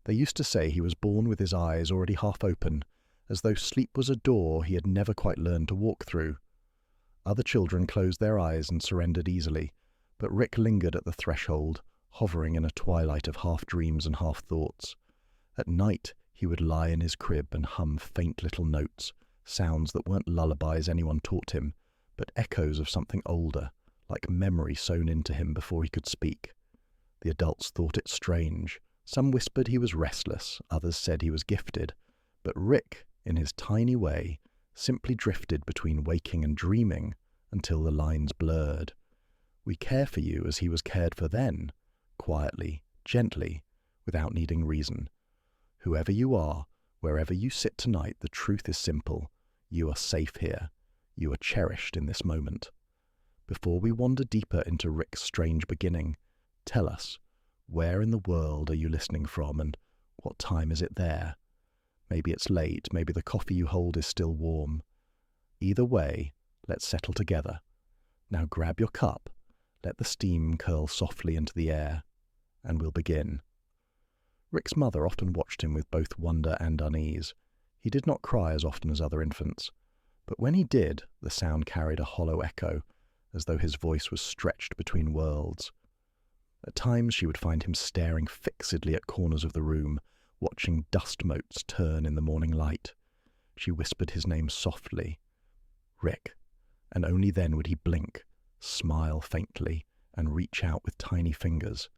They used to say he was born with his eyes already half open, as though sleep was a door he had never quite learned to walk through. Other children closed their eyes and surrendered easily, but Rick lingered at the threshold, hovering in a twilight of half-dreams and half-thoughts. At night, he would lie in his crib and hum faint little notes, sounds that weren't lullabies anyone taught him, but echoes of something older, like memory sewn into him before he could speak. The adults thought it strange. Some whispered he was restless, others said he was gifted, but Rick, in his tiny way, simply drifted between waking and dreaming until the lines blurred. We care for you as he was cared for then, quietly, gently, without needing reason. Whoever you are, wherever you sit tonight, the truth is simple. You are safe here. You are cherished in this moment. Before we wander deeper into Rick's strange beginning, tell us, where in the world are you listening from and what time is it there? Maybe it's late, maybe the coffee you hold is still warm. Either way, let's settle together. Now grab your cup, let the steam curl softly into the air, and we'll begin. Rick's mother often watched him with both wonder and unease. He did not cry as often as other infants, but when he did, the sound carried a hollow echo, as though his voice was stretched between worlds. At times she would find him staring fixedly at corners of the room, watching dust motes turn in the morning light. She whispered his name softly, Rick, and only then would he blink, smile faintly, and reach out with tiny fingers.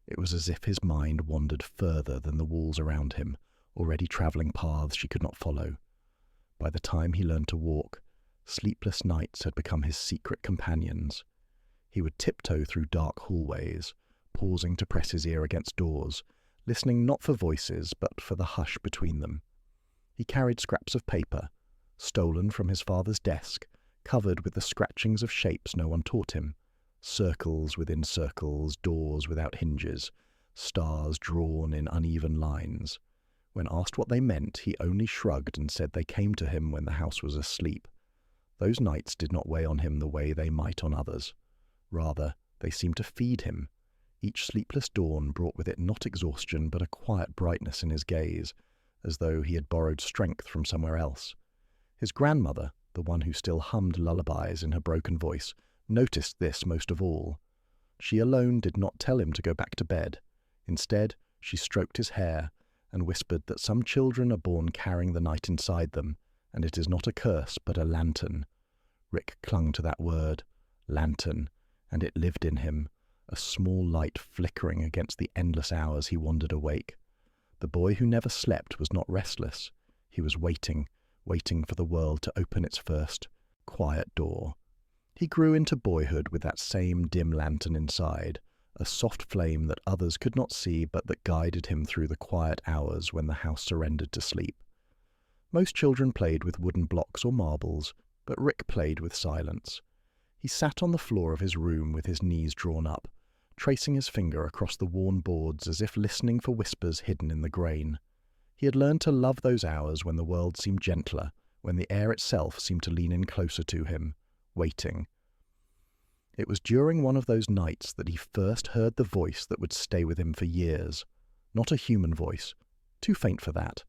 It was as if his mind wandered further than the walls around him, already travelling paths she could not follow. By the time he learned to walk, sleepless nights had become his secret companions. He would tiptoe through dark hallways, pausing to press his ear against doors, listening not for voices but for the hush between them. He carried scraps of paper, stolen from his father's desk, covered with the scratchings of shapes no one taught him, circles within circles, doors without hinges, stars drawn in uneven lines. When asked what they meant, he only shrugged and said they came to him when the house was asleep. Those nights did not weigh on him the way they might on others. Rather, they seemed to feed him. Each sleepless dawn brought with it not exhaustion but a quiet brightness in his gaze, as though he had borrowed strength from somewhere else. His grandmother, the one who still hummed lullabies in her broken voice, noticed this most of all. She alone did not tell him to go back to bed. Instead, she stroked his hair and whispered that some children are born carrying the night inside them, and it is not a curse but a lantern. Rick clung to that word, lantern, and it lived in him, a small light flickering against the endless hours he wandered awake. The boy who never slept was not restless. He was waiting for the world to open its first, quiet door. He grew into boyhood with that same dim lantern inside, a soft flame that others could not see but that guided him through the quiet hours when the house surrendered to sleep. Most children played with wooden blocks or marbles, but Rick played with silence. He sat on the floor of his room with his knees drawn up, tracing his finger across the worn boards as if listening for whispers hidden in the grain. He had learned to love those hours when the world seemed gentler, when the air itself seemed to lean in closer to him, waiting. It was during one of those nights that he first heard the voice that would stay with him for years. Not a human voice, too faint for that.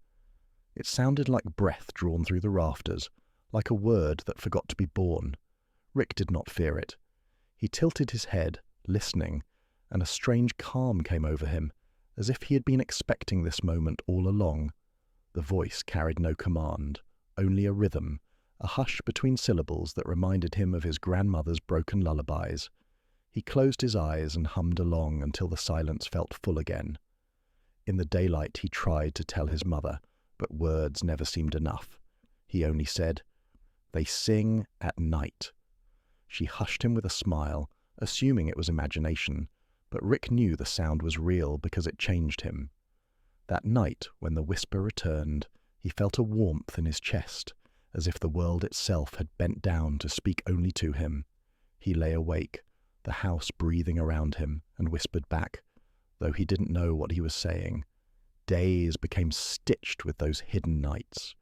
It sounded like breath drawn through the rafters, like a word that forgot to be born. Rick did not fear it. He tilted his head, listening, and a strange calm came over him, as if he had been expecting this moment all along. The voice carried no command, only a rhythm, a hush between syllables that reminded him of his grandmother's broken lullabies. He closed his eyes and hummed along until the silence felt full again. In the daylight he tried to tell his mother, but words never seemed enough. He only said, "They sing at night." She hushed him with a smile, assuming it was imagination, but Rick knew the sound was real because it changed him. That night, when the whisper returned, he felt a warmth in his chest, as if the world itself had bent down to speak only to him. He lay awake, the house breathing around him, and whispered back, though he didn't know what he was saying. Days became stitched with those hidden nights.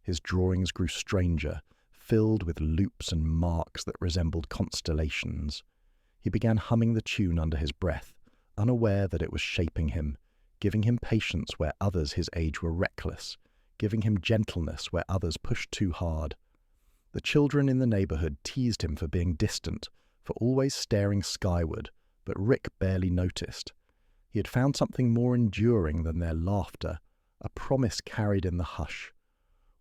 His drawings grew stranger, filled with loops and marks that resembled constellations. He began humming the tune under his breath, unaware that it was shaping him, giving him patience where others his age were reckless, giving him gentleness where others pushed too hard. The children in the neighborhood teased him for being distant, for always staring skyward, but Rick barely noticed. He had found something more enduring than their laughter, a promise carried in the hush.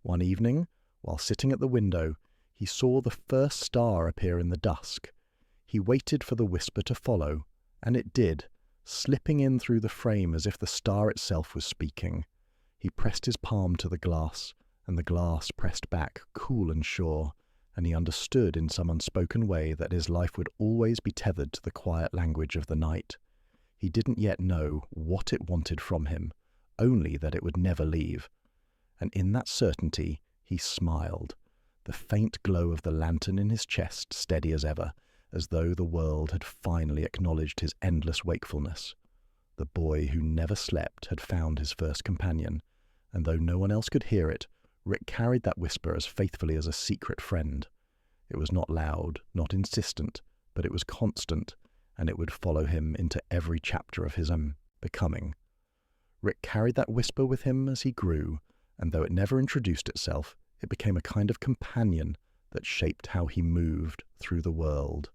One evening, while sitting at the window, he saw the first star appear in the dusk. He waited for the whisper to follow, and it did, slipping in through the frame as if the star itself was speaking. He pressed his palm to the glass, and the glass pressed back, cool and sure, and he understood in some unspoken way that his life would always be tethered to the quiet language of the night. He didn't yet know what it wanted from him, only that it would never leave. And in that certainty, he smiled, the faint glow of the lantern in his chest steady as ever, as though the world had finally acknowledged his endless wakefulness. The boy who never slept had found his first companion, and though no one else could hear it, Rick carried that whisper as faithfully as a secret friend. It was not loud, not insistent, but it was constant, and it would follow him into every chapter of his becoming. Rick carried that whisper with him as he grew, and though it never introduced itself, it became a kind of companion that shaped how he moved through the world.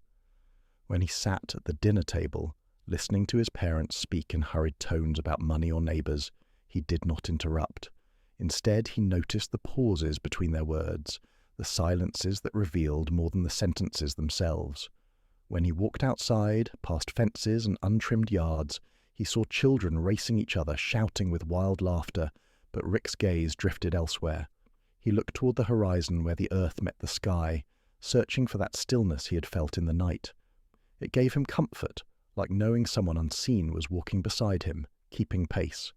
When he sat at the dinner table, listening to his parents speak in hurried tones about money or neighbors, he did not interrupt. Instead, he noticed the pauses between their words, the silences that revealed more than the sentences themselves. When he walked outside, past fences and untrimmed yards, he saw children racing each other, shouting with wild laughter, but Rick's gaze drifted elsewhere. He looked toward the horizon where the earth met the sky, searching for that stillness he had felt in the night. It gave him comfort, like knowing someone unseen was walking beside him, keeping pace.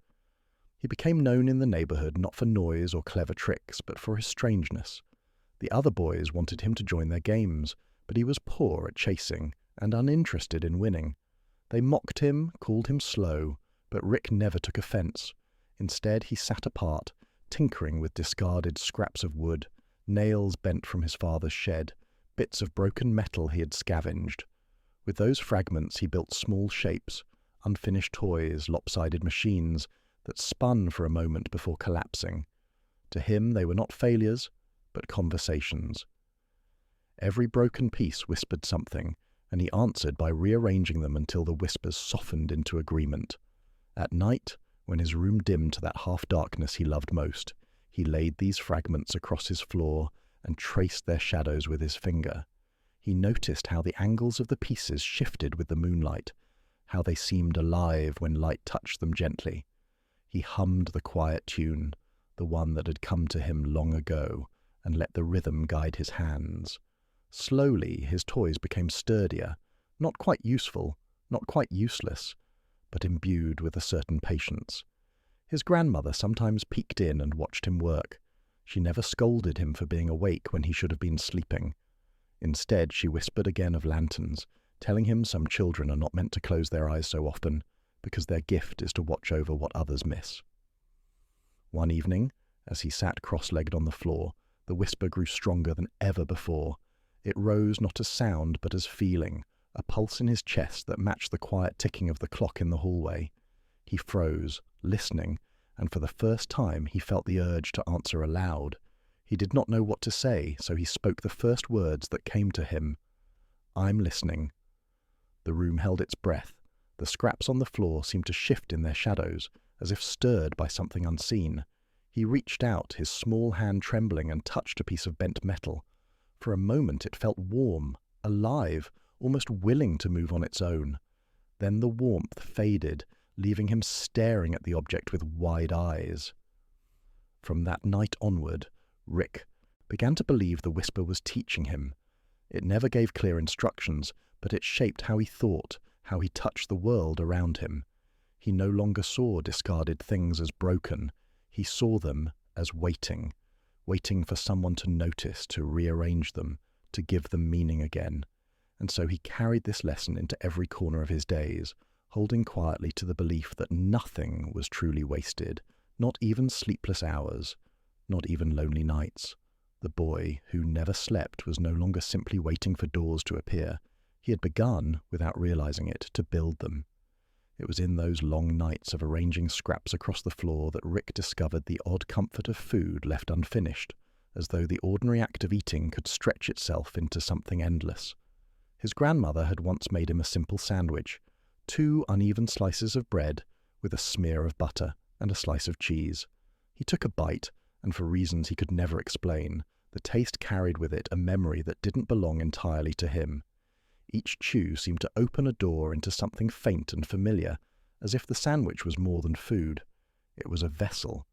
He became known in the neighborhood not for noise or clever tricks, but for his strangeness. The other boys wanted him to join their games, but he was poor at chasing and uninterested in winning. They mocked him, called him slow, but Rick never took offense. Instead, he sat apart, tinkering with discarded scraps of wood, nails bent from his father's shed, bits of broken metal he had scavenged. With those fragments he built small shapes, unfinished toys, lopsided machines, that spun for a moment before collapsing. To him they were not failures, but conversations. Every broken piece whispered something, and he answered by rearranging them until the whispers softened into agreement. At night, when his room dimmed to that half-darkness he loved most, he laid these fragments across his floor and traced their shadows with his finger. He noticed how the angles of the pieces shifted with the moonlight, how they seemed alive when light touched them gently. He hummed the quiet tune, the one that had come to him long ago, and let the rhythm guide his hands. Slowly his toys became sturdier, not quite useful, not quite useless, but imbued with a certain patience. His grandmother sometimes peeked in and watched him work. She never scolded him for being awake when he should have been sleeping. Instead, she whispered again of lanterns, telling him some children are not meant to close their eyes so often, because their gift is to watch over what others miss. One evening, as he sat cross-legged on the floor, the whisper grew stronger than ever before. It rose not as sound, but as feeling, a pulse in his chest that matched the quiet ticking of the clock in the hallway. He froze, listening, and for the first time he felt the urge to answer aloud. He did not know what to say, so he spoke the first words that came to him. "I'm listening." The room held its breath. The scraps on the floor seemed to shift in their shadows, as if stirred by something unseen. He reached out, his small hand trembling, and touched a piece of bent metal. For a moment it felt warm, alive, almost willing to move on its own. Then the warmth faded, leaving him staring at the object with wide eyes. From that night onward, Rick began to believe the whisper was teaching him. It never gave clear instructions, but it shaped how he thought, how he touched the world around him. He no longer saw discarded things as broken. He saw them as waiting for someone to notice, to rearrange them, to give them meaning again. And so he carried this lesson into every corner of his days, holding quietly to the belief that nothing was truly wasted, not even sleepless hours, not even lonely nights. The boy who never slept was no longer simply waiting for doors to appear. He had begun, without realizing it, to build them. It was in those long nights of arranging scraps across the floor that Rick discovered the odd comfort of food left unfinished, as though the ordinary act of eating could stretch itself into something endless. His grandmother had once made him a simple sandwich, 2 uneven slices of bread with a smear of butter and a slice of cheese. He took a bite, and for reasons he could never explain, the taste carried with it a memory that didn't belong entirely to him. Each chew seemed to open a door into something faint and familiar, as if the sandwich was more than food. It was a vessel.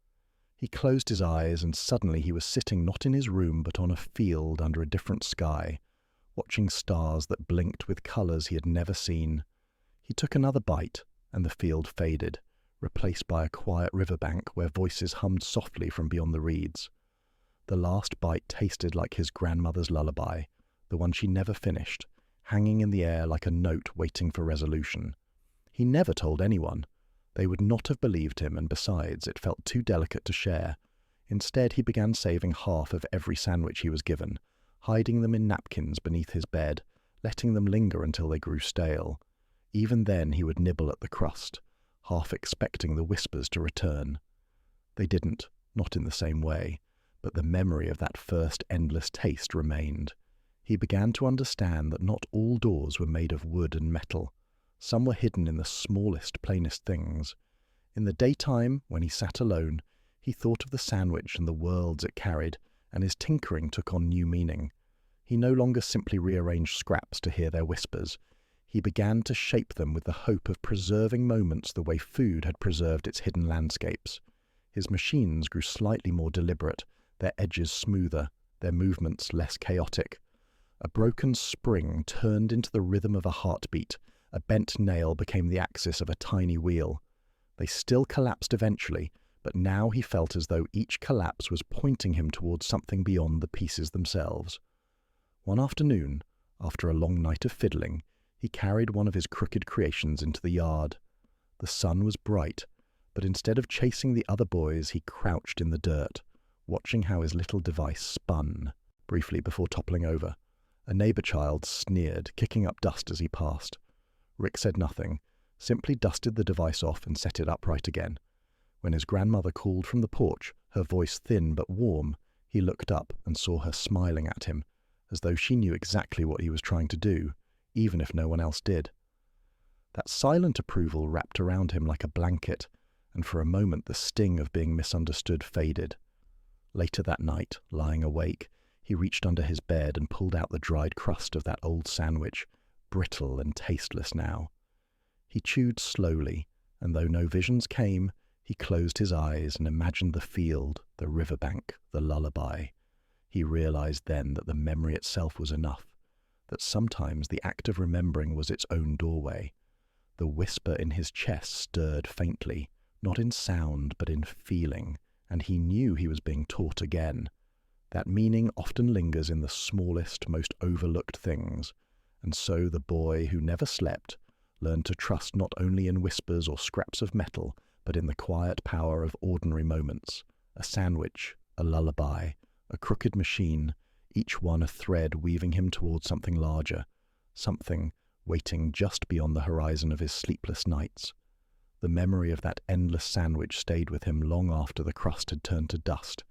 He closed his eyes, and suddenly he was sitting not in his room but on a field under a different sky, watching stars that blinked with colours he had never seen. He took another bite, and the field faded, replaced by a quiet riverbank where voices hummed softly from beyond the reeds. The last bite tasted like his grandmother's lullaby, the one she never finished, hanging in the air like a note waiting for resolution. He never told anyone. They would not have believed him, and besides, it felt too delicate to share. Instead, he began saving half of every sandwich he was given, hiding them in napkins beneath his bed, letting them linger until they grew stale. Even then he would nibble at the crust, half expecting the whispers to return. They didn't, not in the same way, but the memory of that first endless taste remained. He began to understand that not all doors were made of wood and metal. Some were hidden in the smallest, plainest things. In the daytime, when he sat alone, he thought of the sandwich and the worlds it carried, and his tinkering took on new meaning. He no longer simply rearranged scraps to hear their whispers. He began to shape them with the hope of preserving moments the way food had preserved its hidden landscapes. His machines grew slightly more deliberate, their edges smoother, their movements less chaotic. A broken spring turned into the rhythm of a heartbeat. A bent nail became the axis of a tiny wheel. They still collapsed eventually, but now he felt as though each collapse was pointing him towards something beyond the pieces themselves. One afternoon, after a long night of fiddling, he carried one of his crooked creations into the yard. The sun was bright, but instead of chasing the other boys, he crouched in the dirt, watching how his little device spun, briefly before toppling over. A neighbour child sneered, kicking up dust as he passed. Rick said nothing, simply dusted the device off and set it upright again. When his grandmother called from the porch, her voice thin but warm, he looked up and saw her smiling at him, as though she knew exactly what he was trying to do, even if no one else did. That silent approval wrapped around him like a blanket, and for a moment the sting of being misunderstood faded. Later that night, lying awake, he reached under his bed and pulled out the dried crust of that old sandwich, brittle and tasteless now. He chewed slowly, and though no visions came, he closed his eyes and imagined the field, the riverbank, the lullaby. He realized then that the memory itself was enough, that sometimes the act of remembering was its own doorway. The whisper in his chest stirred faintly, not in sound but in feeling, and he knew he was being taught again. That meaning often lingers in the smallest, most overlooked things, and so the boy who never slept learned to trust not only in whispers or scraps of metal, but in the quiet power of ordinary moments. A sandwich, a lullaby, a crooked machine, each one a thread weaving him towards something larger, something waiting just beyond the horizon of his sleepless nights. The memory of that endless sandwich stayed with him long after the crust had turned to dust,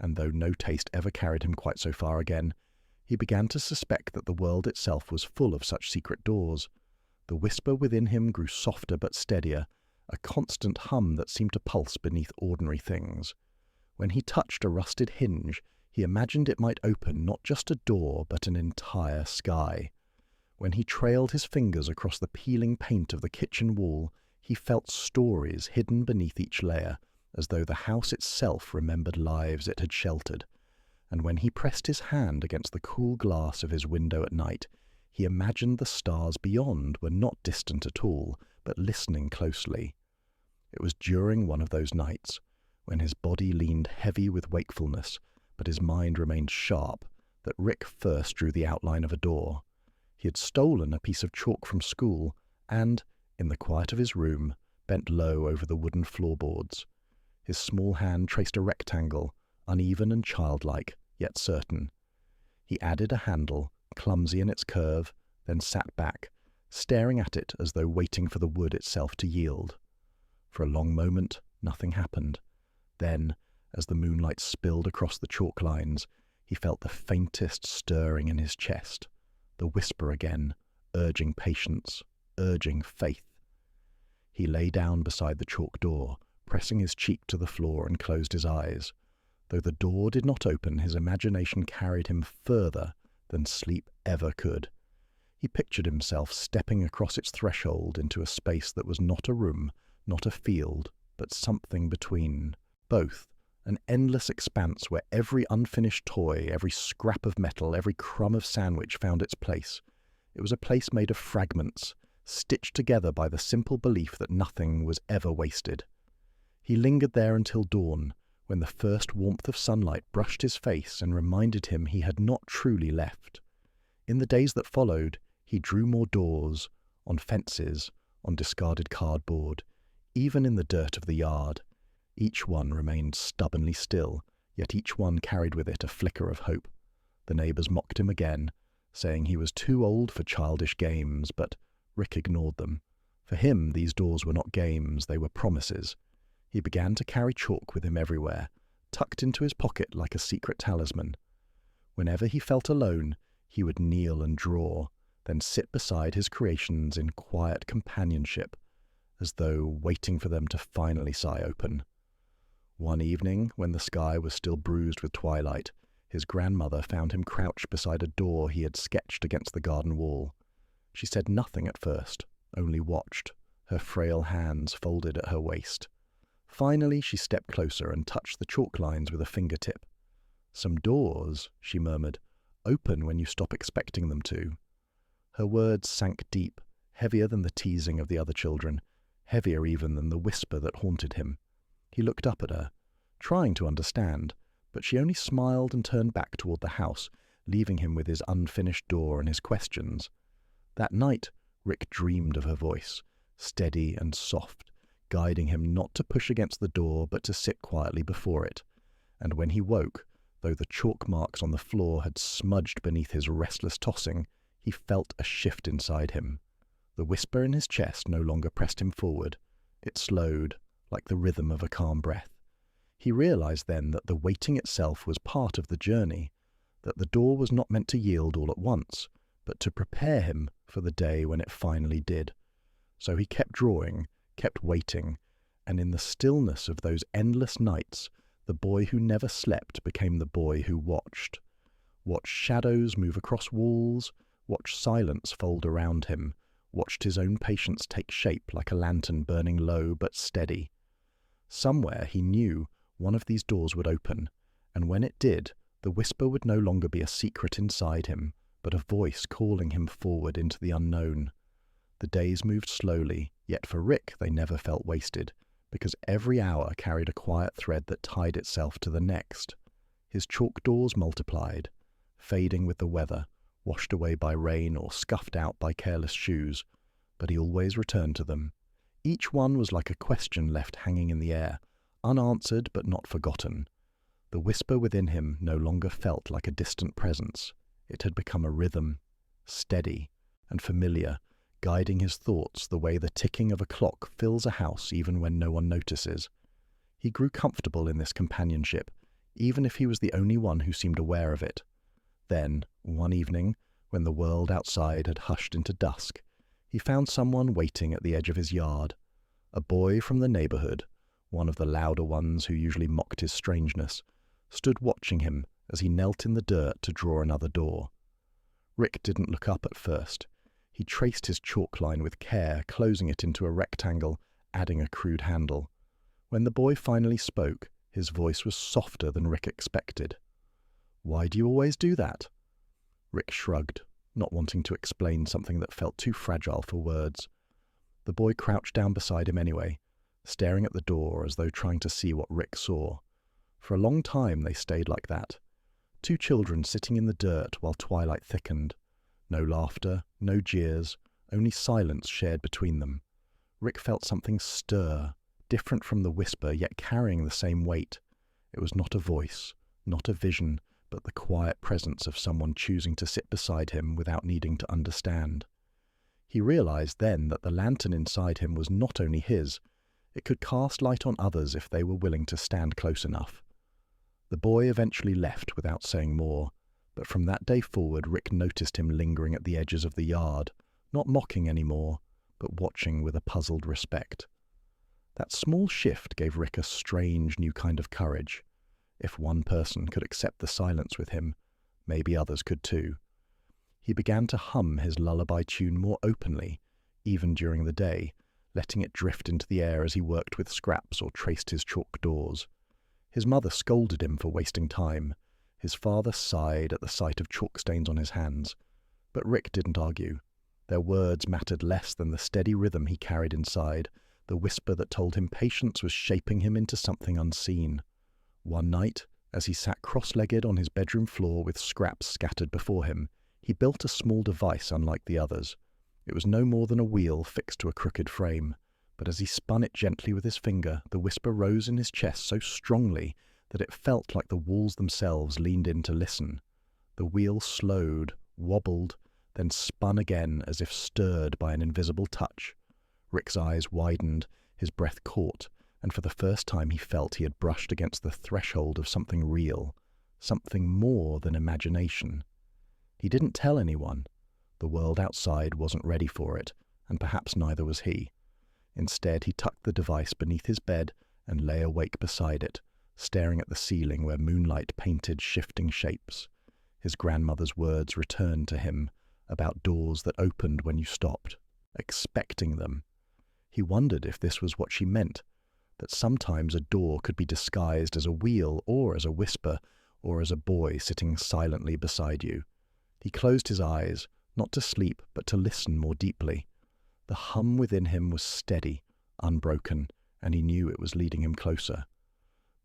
and though no taste ever carried him quite so far again, he began to suspect that the world itself was full of such secret doors. The whisper within him grew softer but steadier, a constant hum that seemed to pulse beneath ordinary things. When he touched a rusted hinge, he imagined it might open not just a door but an entire sky. When he trailed his fingers across the peeling paint of the kitchen wall, he felt stories hidden beneath each layer, as though the house itself remembered lives it had sheltered. And when he pressed his hand against the cool glass of his window at night, he imagined the stars beyond were not distant at all, but listening closely. It was during one of those nights, when his body leaned heavy with wakefulness, but his mind remained sharp, that Rick first drew the outline of a door. He had stolen a piece of chalk from school, and, in the quiet of his room, bent low over the wooden floorboards. His small hand traced a rectangle, uneven and childlike, yet certain. He added a handle, clumsy in its curve, then sat back, staring at it as though waiting for the wood itself to yield. For a long moment, nothing happened. Then, as the moonlight spilled across the chalk lines, he felt the faintest stirring in his chest, the whisper again, urging patience, urging faith. He lay down beside the chalk door, pressing his cheek to the floor, and closed his eyes. Though the door did not open, his imagination carried him further than sleep ever could. He pictured himself stepping across its threshold into a space that was not a room, not a field, but something between both, an endless expanse where every unfinished toy, every scrap of metal, every crumb of sandwich found its place. It was a place made of fragments, stitched together by the simple belief that nothing was ever wasted. He lingered there until dawn, when the first warmth of sunlight brushed his face and reminded him he had not truly left. In the days that followed, he drew more doors, on fences, on discarded cardboard, even in the dirt of the yard. Each one remained stubbornly still, yet each one carried with it a flicker of hope. The neighbours mocked him again, saying he was too old for childish games, but Rick ignored them. For him, these doors were not games, they were promises. He began to carry chalk with him everywhere, tucked into his pocket like a secret talisman. Whenever he felt alone, he would kneel and draw, then sit beside his creations in quiet companionship, as though waiting for them to finally sigh open. One evening, when the sky was still bruised with twilight, his grandmother found him crouched beside a door he had sketched against the garden wall. She said nothing at first, only watched, her frail hands folded at her waist. Finally, she stepped closer and touched the chalk lines with a fingertip. "Some doors," she murmured, "open when you stop expecting them to." Her words sank deep, heavier than the teasing of the other children, heavier even than the whisper that haunted him. He looked up at her, trying to understand, but she only smiled and turned back toward the house, leaving him with his unfinished door and his questions. That night, Rick dreamed of her voice, steady and soft, guiding him not to push against the door but to sit quietly before it. And when he woke, though the chalk marks on the floor had smudged beneath his restless tossing, he felt a shift inside him. The whisper in his chest no longer pressed him forward. It slowed, like the rhythm of a calm breath. He realized then that the waiting itself was part of the journey, that the door was not meant to yield all at once, but to prepare him for the day when it finally did. So he kept drawing, kept waiting, and in the stillness of those endless nights, the boy who never slept became the boy who watched shadows move across walls, watched silence fold around him, watched his own patience take shape like a lantern burning low but steady. Somewhere, he knew, one of these doors would open, and when it did, the whisper would no longer be a secret inside him, but a voice calling him forward into the unknown. The days moved slowly, yet for Rick they never felt wasted, because every hour carried a quiet thread that tied itself to the next. His chalk doors multiplied, fading with the weather, washed away by rain or scuffed out by careless shoes, but he always returned to them. Each one was like a question left hanging in the air, unanswered but not forgotten. The whisper within him no longer felt like a distant presence. It had become a rhythm, steady and familiar, guiding his thoughts the way the ticking of a clock fills a house even when no one notices. He grew comfortable in this companionship, even if he was the only one who seemed aware of it. Then, one evening, when the world outside had hushed into dusk, he found someone waiting at the edge of his yard. A boy from the neighborhood, one of the louder ones who usually mocked his strangeness, stood watching him as he knelt in the dirt to draw another door. Rick didn't look up at first. He traced his chalk line with care, closing it into a rectangle, adding a crude handle. When the boy finally spoke, his voice was softer than Rick expected. "Why do you always do that?" Rick shrugged, not wanting to explain something that felt too fragile for words. The boy crouched down beside him anyway, staring at the door as though trying to see what Rick saw. For a long time they stayed like that. Two children sitting in the dirt while twilight thickened. No laughter, no jeers, only silence shared between them. Rick felt something stir, different from the whisper, yet carrying the same weight. It was not a voice, not a vision, but the quiet presence of someone choosing to sit beside him without needing to understand. He realized then that the lantern inside him was not only his, it could cast light on others if they were willing to stand close enough. The boy eventually left without saying more, but from that day forward Rick noticed him lingering at the edges of the yard, not mocking anymore, but watching with a puzzled respect. That small shift gave Rick a strange new kind of courage. If one person could accept the silence with him, maybe others could too. He began to hum his lullaby tune more openly, even during the day, letting it drift into the air as he worked with scraps or traced his chalk doors. His mother scolded him for wasting time. His father sighed at the sight of chalk stains on his hands. But Rick didn't argue. Their words mattered less than the steady rhythm he carried inside, the whisper that told him patience was shaping him into something unseen. One night, as he sat cross-legged on his bedroom floor with scraps scattered before him, he built a small device unlike the others. It was no more than a wheel fixed to a crooked frame, but as he spun it gently with his finger, the whisper rose in his chest so strongly that it felt like the walls themselves leaned in to listen. The wheel slowed, wobbled, then spun again as if stirred by an invisible touch. Rick's eyes widened, his breath caught, and for the first time he felt he had brushed against the threshold of something real, something more than imagination. He didn't tell anyone. The world outside wasn't ready for it, and perhaps neither was he. Instead, he tucked the device beneath his bed and lay awake beside it, staring at the ceiling where moonlight painted shifting shapes. His grandmother's words returned to him about doors that opened when you stopped, expecting them. He wondered if this was what she meant, that sometimes a door could be disguised as a wheel or as a whisper or as a boy sitting silently beside you. He closed his eyes, not to sleep, but to listen more deeply. The hum within him was steady, unbroken, and he knew it was leading him closer.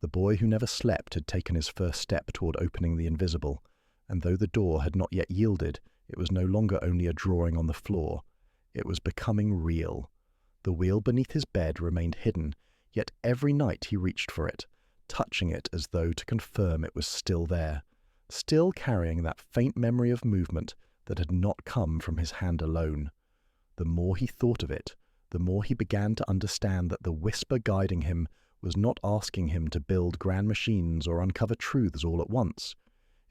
The boy who never slept had taken his first step toward opening the invisible, and though the door had not yet yielded, it was no longer only a drawing on the floor. It was becoming real. The wheel beneath his bed remained hidden, yet every night he reached for it, touching it as though to confirm it was still there, still carrying that faint memory of movement that had not come from his hand alone. The more he thought of it, the more he began to understand that the whisper guiding him was not asking him to build grand machines or uncover truths all at once.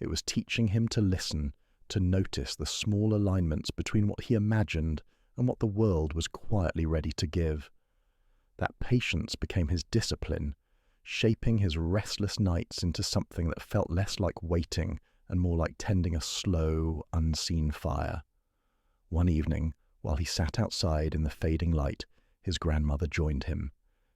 It was teaching him to listen, to notice the small alignments between what he imagined and what the world was quietly ready to give. That patience became his discipline, shaping his restless nights into something that felt less like waiting and more like tending a slow, unseen fire. One evening, while he sat outside in the fading light, his grandmother joined him.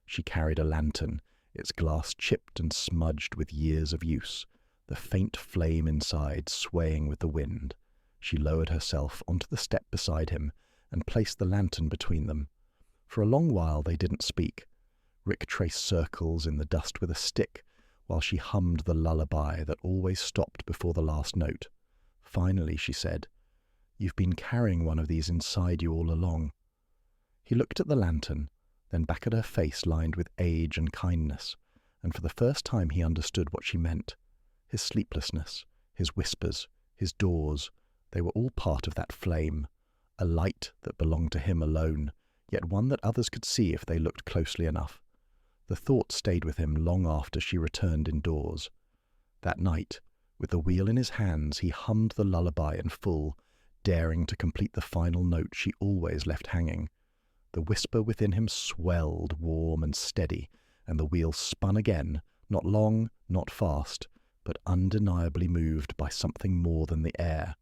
She carried a lantern, its glass chipped and smudged with years of use, the faint flame inside swaying with the wind. She lowered herself onto the step beside him and placed the lantern between them. For a long while they didn't speak. Rick traced circles in the dust with a stick, while she hummed the lullaby that always stopped before the last note. Finally, she said, "You've been carrying one of these inside you all along." He looked at the lantern, then back at her face lined with age and kindness, and for the first time he understood what she meant. His sleeplessness, his whispers, his doors, they were all part of that flame, a light that belonged to him alone, yet one that others could see if they looked closely enough. The thought stayed with him long after she returned indoors. That night, with the wheel in his hands, he hummed the lullaby in full, daring to complete the final note she always left hanging. The whisper within him swelled, warm and steady, and the wheel spun again, not long, not fast, but undeniably moved by something more than the air.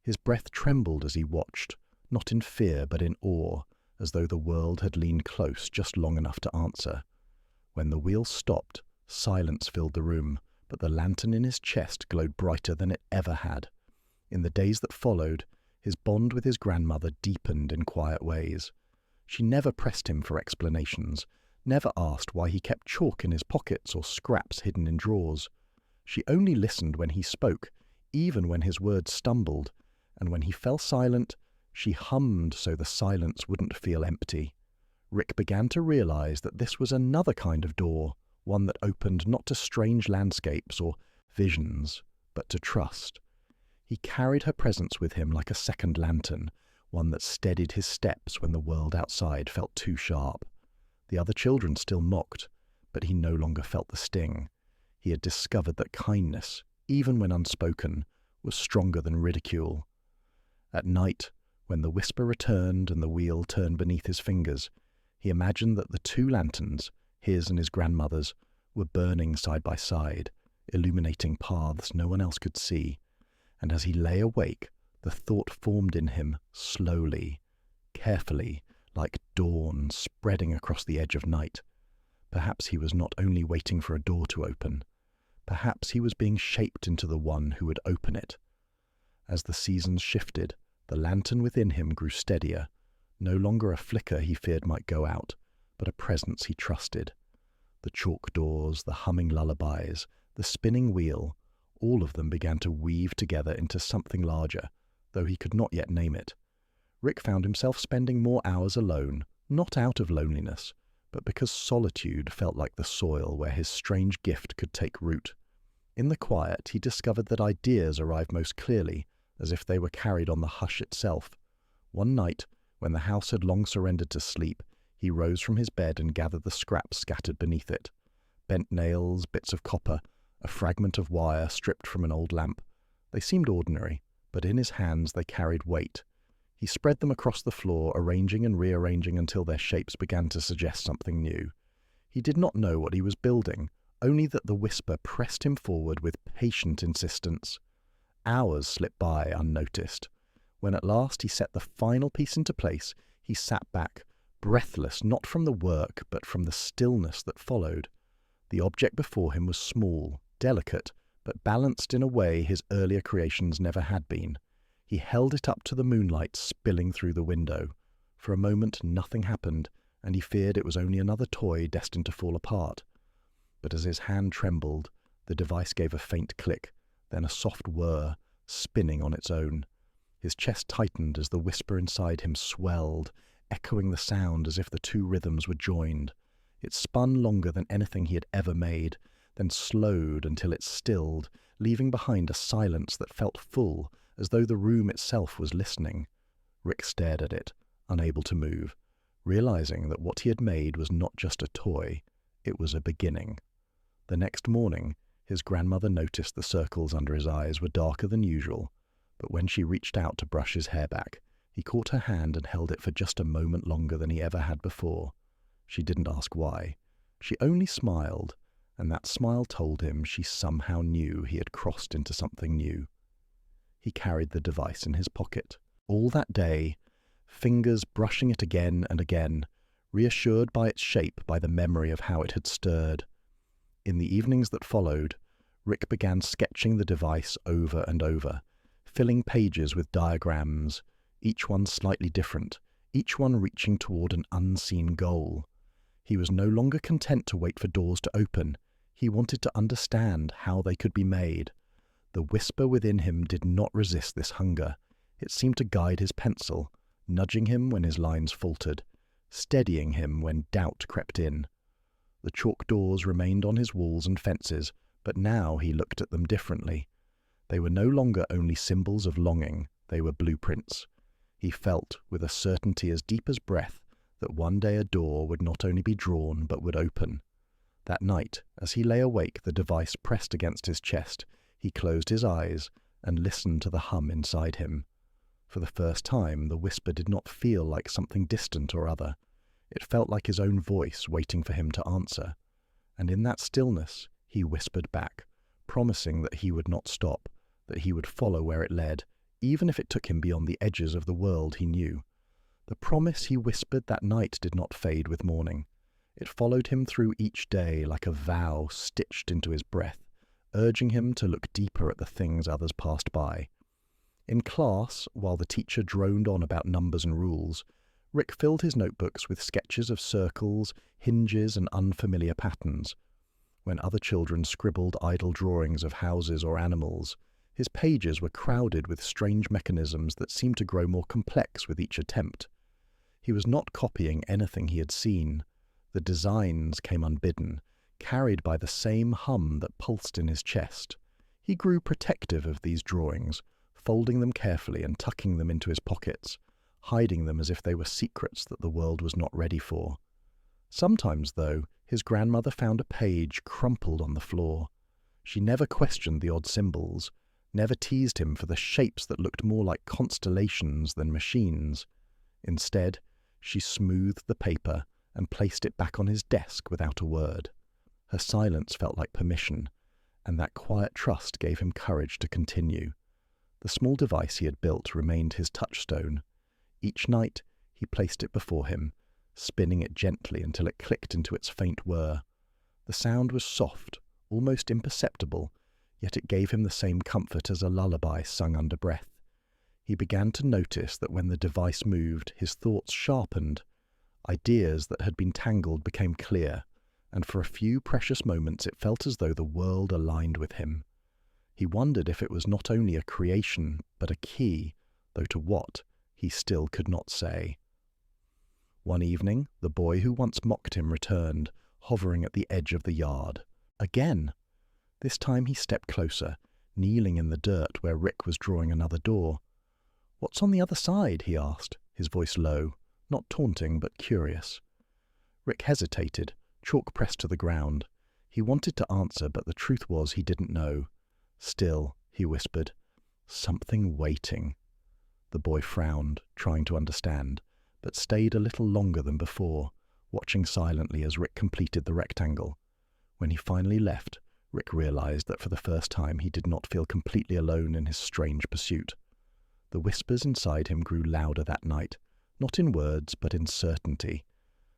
His breath trembled as he watched, not in fear but in awe, as though the world had leaned close just long enough to answer. When the wheel stopped, silence filled the room, but the lantern in his chest glowed brighter than it ever had. In the days that followed, his bond with his grandmother deepened in quiet ways. She never pressed him for explanations, never asked why he kept chalk in his pockets or scraps hidden in drawers. She only listened when he spoke, even when his words stumbled, and when he fell silent, she hummed so the silence wouldn't feel empty. Rick began to realize that this was another kind of door, one that opened not to strange landscapes or visions, but to trust. He carried her presence with him like a second lantern, one that steadied his steps when the world outside felt too sharp. The other children still mocked, but he no longer felt the sting. He had discovered that kindness, even when unspoken, was stronger than ridicule. At night, when the whisper returned and the wheel turned beneath his fingers, he imagined that the two lanterns, his and his grandmother's, were burning side by side, illuminating paths no one else could see. And as he lay awake, the thought formed in him slowly, carefully, like dawn spreading across the edge of night. Perhaps he was not only waiting for a door to open. Perhaps he was being shaped into the one who would open it. As the seasons shifted, the lantern within him grew steadier, no longer a flicker he feared might go out, but a presence he trusted. The chalk doors, the humming lullabies, the spinning wheel, all of them began to weave together into something larger, though he could not yet name it. Rick found himself spending more hours alone, not out of loneliness, but because solitude felt like the soil where his strange gift could take root. In the quiet, he discovered that ideas arrived most clearly, as if they were carried on the hush itself. One night, when the house had long surrendered to sleep, he rose from his bed and gathered the scraps scattered beneath it. Bent nails, bits of copper, a fragment of wire stripped from an old lamp. They seemed ordinary, but in his hands they carried weight. He spread them across the floor, arranging and rearranging until their shapes began to suggest something new. He did not know what he was building, only that the whisper pressed him forward with patient insistence. Hours slipped by unnoticed. When at last he set the final piece into place, he sat back, breathless not from the work but from the stillness that followed. The object before him was small, delicate, but balanced in a way his earlier creations never had been. He held it up to the moonlight spilling through the window. For a moment nothing happened, and he feared it was only another toy destined to fall apart. But as his hand trembled, the device gave a faint click, then a soft whir, spinning on its own. His chest tightened as the whisper inside him swelled, echoing the sound as if the two rhythms were joined. It spun longer than anything he had ever made, then slowed until it stilled, leaving behind a silence that felt full, as though the room itself was listening. Rick stared at it, unable to move, realizing that what he had made was not just a toy, it was a beginning. The next morning, his grandmother noticed the circles under his eyes were darker than usual, but when she reached out to brush his hair back, he caught her hand and held it for just a moment longer than he ever had before. She didn't ask why. She only smiled, and that smile told him she somehow knew he had crossed into something new. He carried the device in his pocket. All that day, fingers brushing it again and again, reassured by its shape by the memory of how it had stirred. In the evenings that followed, Rick began sketching the device over and over, filling pages with diagrams, each one slightly different, each one reaching toward an unseen goal. He was no longer content to wait for doors to open. He wanted to understand how they could be made. The whisper within him did not resist this hunger. It seemed to guide his pencil, nudging him when his lines faltered, steadying him when doubt crept in. The chalk doors remained on his walls and fences, but now he looked at them differently. They were no longer only symbols of longing, they were blueprints. He felt, with a certainty as deep as breath, that one day a door would not only be drawn but would open. That night, as he lay awake, the device pressed against his chest, he closed his eyes and listened to the hum inside him. For the first time, the whisper did not feel like something distant or other. It felt like his own voice waiting for him to answer. And in that stillness, he whispered back, promising that he would not stop, that he would follow where it led, even if it took him beyond the edges of the world he knew. The promise he whispered that night did not fade with morning. It followed him through each day like a vow stitched into his breath, urging him to look deeper at the things others passed by. In class, while the teacher droned on about numbers and rules, Rick filled his notebooks with sketches of circles, hinges, and unfamiliar patterns. When other children scribbled idle drawings of houses or animals, his pages were crowded with strange mechanisms that seemed to grow more complex with each attempt. He was not copying anything he had seen. The designs came unbidden, carried by the same hum that pulsed in his chest. He grew protective of these drawings, folding them carefully and tucking them into his pockets, hiding them as if they were secrets that the world was not ready for. Sometimes, though, his grandmother found a page crumpled on the floor. She never questioned the odd symbols, never teased him for the shapes that looked more like constellations than machines. Instead, she smoothed the paper and placed it back on his desk without a word. Her silence felt like permission, and that quiet trust gave him courage to continue. The small device he had built remained his touchstone. Each night, he placed it before him, spinning it gently until it clicked into its faint whir. The sound was soft, almost imperceptible, yet it gave him the same comfort as a lullaby sung under breath. He began to notice that when the device moved, his thoughts sharpened. Ideas that had been tangled became clear, and for a few precious moments it felt as though the world aligned with him. He wondered if it was not only a creation, but a key, though to what, he still could not say. One evening, the boy who once mocked him returned, hovering at the edge of the yard. Again! This time he stepped closer, kneeling in the dirt where Rick was drawing another door. "What's on the other side?" he asked, his voice low, not taunting but curious. Rick hesitated, chalk pressed to the ground. He wanted to answer, but the truth was he didn't know. "Still," he whispered, "something waiting." The boy frowned, trying to understand, but stayed a little longer than before, watching silently as Rick completed the rectangle. When he finally left, Rick realized that for the first time he did not feel completely alone in his strange pursuit. The whispers inside him grew louder that night, not in words but in certainty.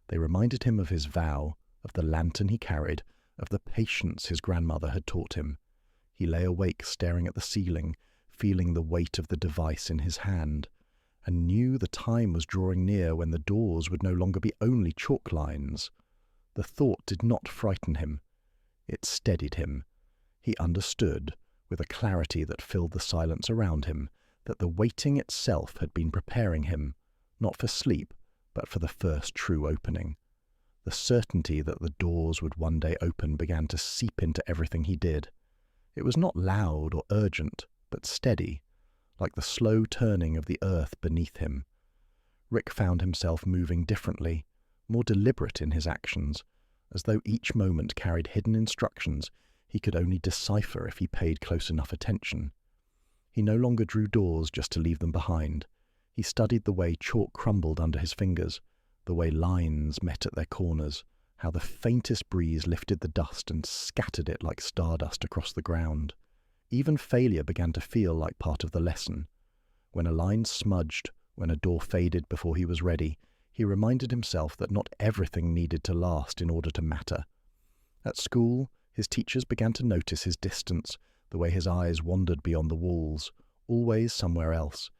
They reminded him of his vow, of the lantern he carried, of the patience his grandmother had taught him. He lay awake staring at the ceiling, feeling the weight of the device in his hand, and knew the time was drawing near when the doors would no longer be only chalk lines. The thought did not frighten him. It steadied him. He understood, with a clarity that filled the silence around him, that the waiting itself had been preparing him, not for sleep, but for the first true opening. The certainty that the doors would one day open began to seep into everything he did. It was not loud or urgent, but steady, like the slow turning of the earth beneath him. Rick found himself moving differently, more deliberate in his actions, as though each moment carried hidden instructions he could only decipher if he paid close enough attention. He no longer drew doors just to leave them behind. He studied the way chalk crumbled under his fingers, the way lines met at their corners, how the faintest breeze lifted the dust and scattered it like stardust across the ground. Even failure began to feel like part of the lesson. When a line smudged, when a door faded before he was ready, he reminded himself that not everything needed to last in order to matter. At school, his teachers began to notice his distance, the way his eyes wandered beyond the walls, always somewhere else.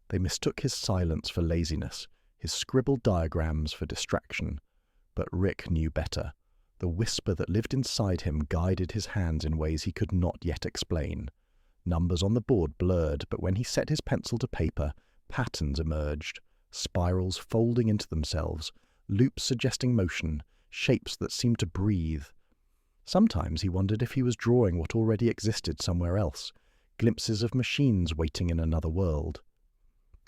They mistook his silence for laziness, his scribbled diagrams for distraction. But Rick knew better. The whisper that lived inside him guided his hands in ways he could not yet explain. Numbers on the board blurred, but when he set his pencil to paper, patterns emerged, spirals folding into themselves, loops suggesting motion, shapes that seemed to breathe. Sometimes he wondered if he was drawing what already existed somewhere else, glimpses of machines waiting in another world.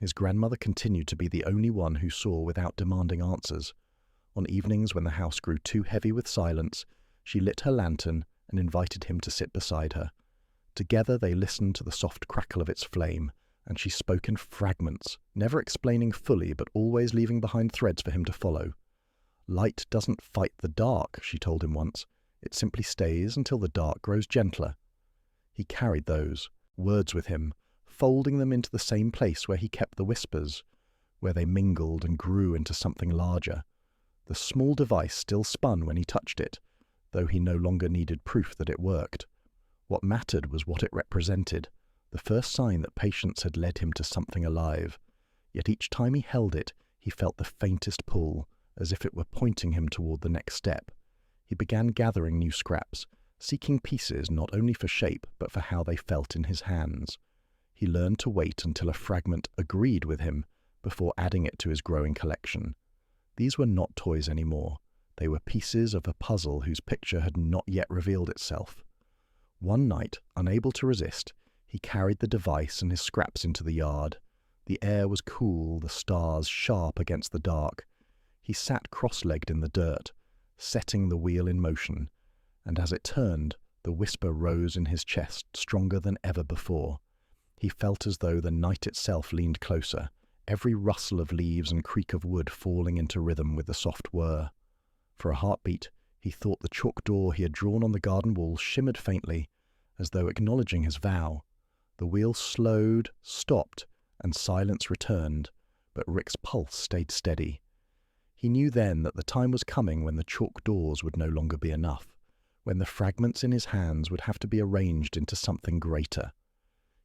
His grandmother continued to be the only one who saw without demanding answers. On evenings when the house grew too heavy with silence, she lit her lantern and invited him to sit beside her. Together they listened to the soft crackle of its flame, and she spoke in fragments, never explaining fully but always leaving behind threads for him to follow. "Light doesn't fight the dark," she told him once. "It simply stays until the dark grows gentler." He carried those words with him, folding them into the same place where he kept the whispers, where they mingled and grew into something larger. The small device still spun when he touched it, though he no longer needed proof that it worked. What mattered was what it represented, the first sign that patience had led him to something alive. Yet each time he held it, he felt the faintest pull, as if it were pointing him toward the next step. He began gathering new scraps, seeking pieces not only for shape but for how they felt in his hands. He learned to wait until a fragment agreed with him before adding it to his growing collection. These were not toys anymore. They were pieces of a puzzle whose picture had not yet revealed itself. One night, unable to resist, he carried the device and his scraps into the yard. The air was cool, the stars sharp against the dark. He sat cross-legged in the dirt, setting the wheel in motion, and as it turned, the whisper rose in his chest, stronger than ever before. He felt as though the night itself leaned closer, every rustle of leaves and creak of wood falling into rhythm with the soft whir. For a heartbeat, he thought the chalk door he had drawn on the garden wall shimmered faintly, as though acknowledging his vow. The wheel slowed, stopped, and silence returned, but Rick's pulse stayed steady. He knew then that the time was coming when the chalk doors would no longer be enough, when the fragments in his hands would have to be arranged into something greater.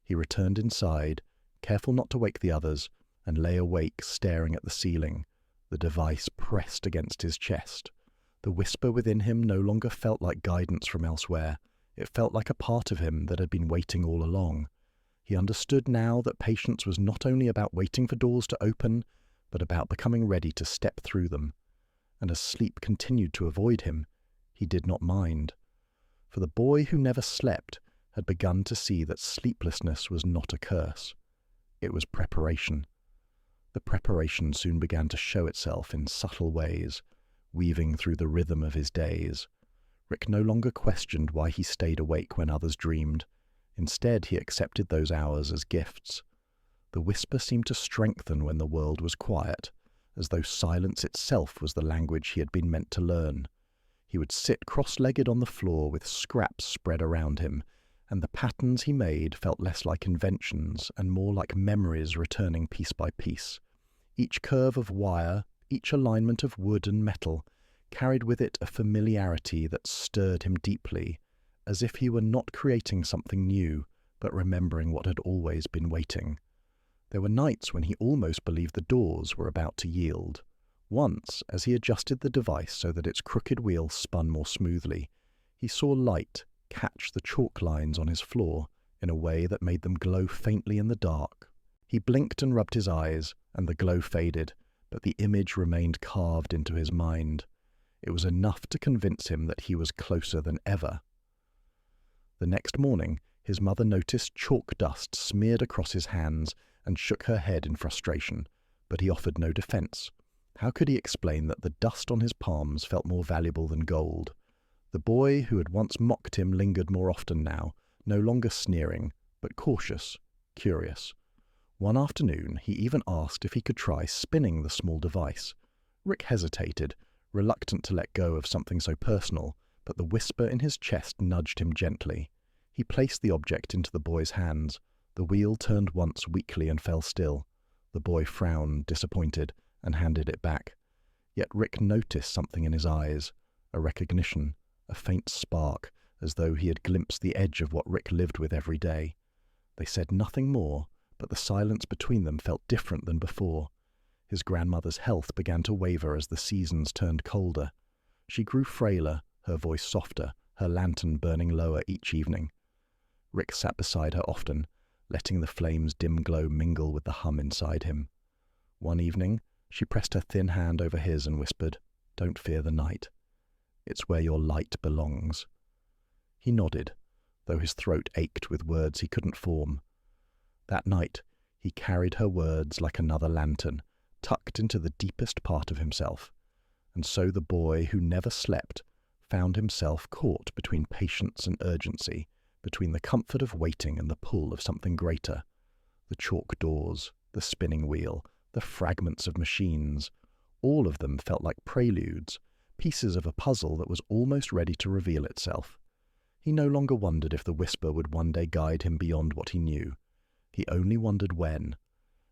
He returned inside, careful not to wake the others, and lay awake staring at the ceiling, the device pressed against his chest. The whisper within him no longer felt like guidance from elsewhere. It felt like a part of him that had been waiting all along. He understood now that patience was not only about waiting for doors to open, but about becoming ready to step through them. And as sleep continued to avoid him, he did not mind. For the boy who never slept had begun to see that sleeplessness was not a curse. It was preparation. The preparation soon began to show itself in subtle ways, weaving through the rhythm of his days. Rick no longer questioned why he stayed awake when others dreamed. Instead, he accepted those hours as gifts. The whisper seemed to strengthen when the world was quiet, as though silence itself was the language he had been meant to learn. He would sit cross-legged on the floor with scraps spread around him, and the patterns he made felt less like inventions and more like memories returning piece by piece. Each curve of wire, each alignment of wood and metal, carried with it a familiarity that stirred him deeply, as if he were not creating something new, but remembering what had always been waiting. There were nights when he almost believed the doors were about to yield. Once, as he adjusted the device so that its crooked wheel spun more smoothly, he saw light catch the chalk lines on his floor in a way that made them glow faintly in the dark. He blinked and rubbed his eyes, and the glow faded, but the image remained carved into his mind. It was enough to convince him that he was closer than ever. The next morning, his mother noticed chalk dust smeared across his hands and shook her head in frustration, but he offered no defense. How could he explain that the dust on his palms felt more valuable than gold? The boy who had once mocked him lingered more often now, no longer sneering, but cautious, curious. One afternoon, he even asked if he could try spinning the small device. Rick hesitated, reluctant to let go of something so personal, but the whisper in his chest nudged him gently. He placed the object into the boy's hands. The wheel turned once weakly and fell still. The boy frowned, disappointed, and handed it back. Yet Rick noticed something in his eyes, a recognition, a faint spark, as though he had glimpsed the edge of what Rick lived with every day. They said nothing more, but the silence between them felt different than before. His grandmother's health began to waver as the seasons turned colder. She grew frailer, her voice softer, her lantern burning lower each evening. Rick sat beside her often, letting the flame's dim glow mingle with the hum inside him. One evening, she pressed her thin hand over his and whispered, "Don't fear the night. It's where your light belongs." He nodded, though his throat ached with words he couldn't form. That night, he carried her words like another lantern, tucked into the deepest part of himself. And so the boy who never slept found himself caught between patience and urgency, between the comfort of waiting and the pull of something greater. The chalk doors, the spinning wheel, the fragments of machines, all of them felt like preludes, pieces of a puzzle that was almost ready to reveal itself. He no longer wondered if the whisper would one day guide him beyond what he knew. He only wondered when.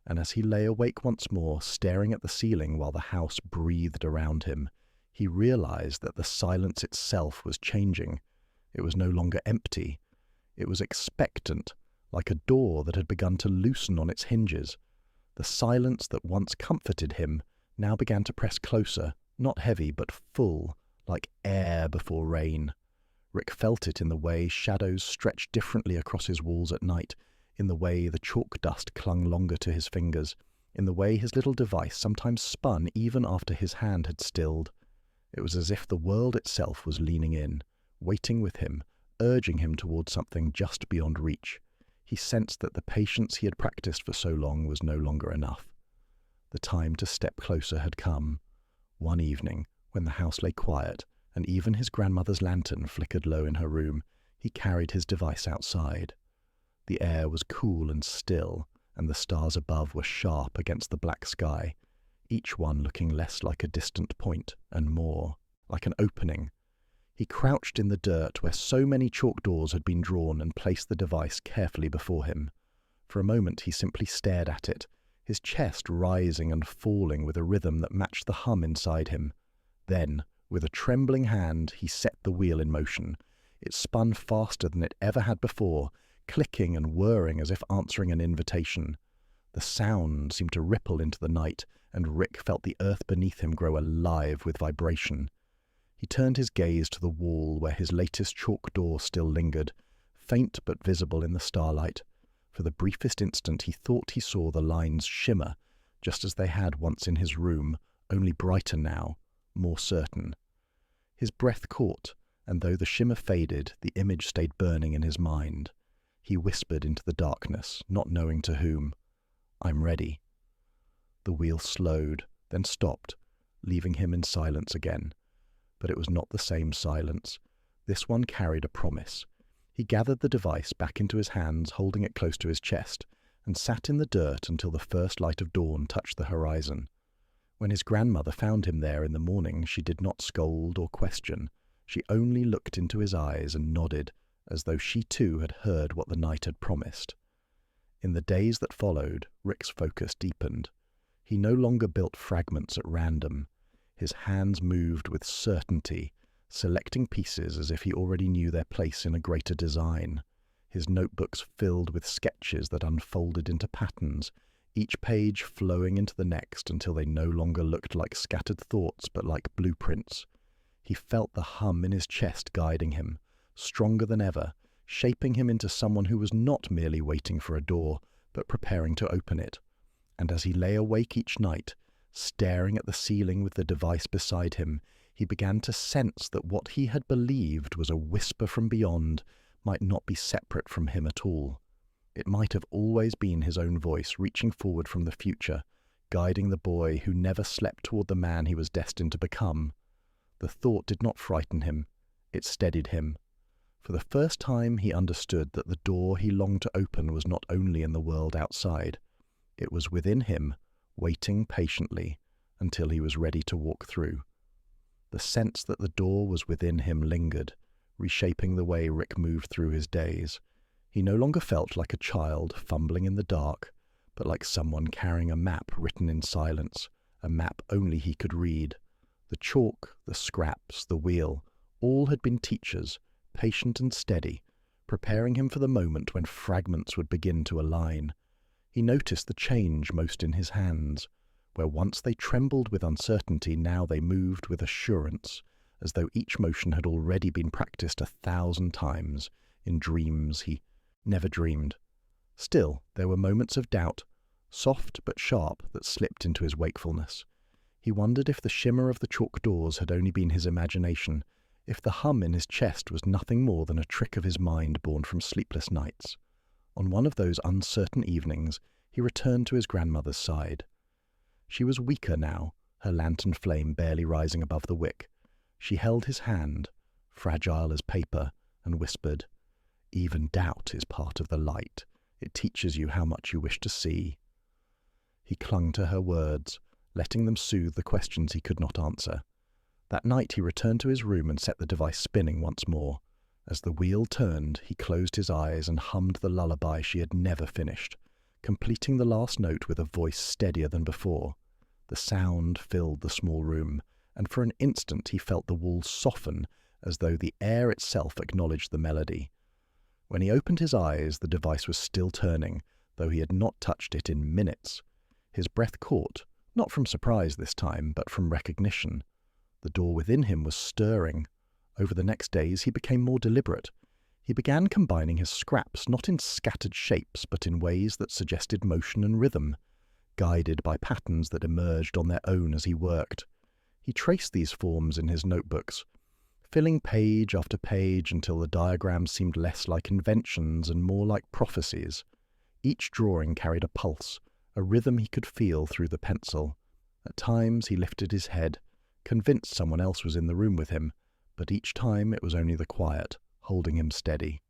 And as he lay awake once more, staring at the ceiling while the house breathed around him, he realized that the silence itself was changing. It was no longer empty. It was expectant, like a door that had begun to loosen on its hinges. The silence that once comforted him now began to press closer, not heavy but full, like air before rain. Rick felt it in the way shadows stretched differently across his walls at night, in the way the chalk dust clung longer to his fingers, in the way his little device sometimes spun even after his hand had stilled. It was as if the world itself was leaning in, waiting with him, urging him towards something just beyond reach. He he sensed that the patience he had practiced for so long was no longer enough. The time to step closer had come. One evening, when the house lay quiet and even his grandmother's lantern flickered low in her room, he carried his device outside. The air was cool and still, and the stars above were sharp against the black sky, each one looking less like a distant point and more like an opening. He crouched in the dirt where so many chalk doors had been drawn and placed the device carefully before him. For a moment he simply stared at it, his chest rising and falling with a rhythm that matched the hum inside him. Then, with a trembling hand, he set the wheel in motion. It spun faster than it ever had before, clicking and whirring as if answering an invitation. The sound seemed to ripple into the night, and Rick felt the earth beneath him grow alive with vibration. He turned his gaze to the wall where his latest chalk door still lingered, faint but visible in the starlight. For the briefest instant he thought he saw the lines shimmer, just as they had once in his room, only brighter now, more certain. His breath caught, and though the shimmer faded, the image stayed burning in his mind. He whispered into the darkness, not knowing to whom, "I'm ready." The wheel slowed, then stopped, leaving him in silence again. But it was not the same silence. This one carried a promise. He gathered the device back into his hands, holding it close to his chest, and sat in the dirt until the first light of dawn touched the horizon. When his grandmother found him there in the morning, she did not scold or question. She only looked into his eyes and nodded, as though she too had heard what the night had promised. In the days that followed, Rick's focus deepened. He no longer built fragments at random. His hands moved with certainty, selecting pieces as if he already knew their place in a greater design. His notebooks filled with sketches that unfolded into patterns, each page flowing into the next until they no longer looked like scattered thoughts but like blueprints. He felt the hum in his chest guiding him, stronger than ever, shaping him into someone who was not merely waiting for a door, but preparing to open it. And as he lay awake each night, staring at the ceiling with the device beside him, he began to sense that what he had believed was a whisper from beyond might not be separate from him at all. It might have always been his own voice reaching forward from the future, guiding the boy who never slept toward the man he was destined to become. The thought did not frighten him. It steadied him. For the first time he understood that the door he longed to open was not only in the world outside. It was within him, waiting patiently until he was ready to walk through. The sense that the door was within him lingered, reshaping the way Rick moved through his days. He no longer felt like a child fumbling in the dark, but like someone carrying a map written in silence, a map only he could read. The chalk, the scraps, the wheel, all had been teachers, patient and steady, preparing him for the moment when fragments would begin to align. He noticed the change most in his hands. Where once they trembled with uncertainty, now they moved with assurance, as though each motion had already been practiced 1,000 times in dreams he never dreamed. Still, there were moments of doubt, soft but sharp, that slipped into his wakefulness. He wondered if the shimmer of the chalk doors had only been his imagination, if the hum in his chest was nothing more than a trick of his mind born from sleepless nights. On one of those uncertain evenings, he returned to his grandmother's side. She was weaker now, her lantern flame barely rising above the wick. She held his hand, fragile as paper, and whispered, "Even doubt is part of the light. It teaches you how much you wish to see." He clung to her words, letting them soothe the questions he could not answer. That night he returned to his room and set the device spinning once more. As the wheel turned, he closed his eyes and hummed the lullaby she had never finished, completing the last note with a voice steadier than before. The sound filled the small room, and for an instant he felt the walls soften, as though the air itself acknowledged the melody. When he opened his eyes, the device was still turning, though he had not touched it in minutes. His breath caught, not from surprise this time, but from recognition. The door within him was stirring. Over the next days he became more deliberate. He began combining his scraps not in scattered shapes, but in ways that suggested motion and rhythm, guided by patterns that emerged on their own as he worked. He traced these forms in his notebooks, filling page after page until the diagrams seemed less like inventions and more like prophecies. Each drawing carried a pulse, a rhythm he could feel through the pencil. At times he lifted his head, convinced someone else was in the room with him, but each time it was only the quiet, holding him steady.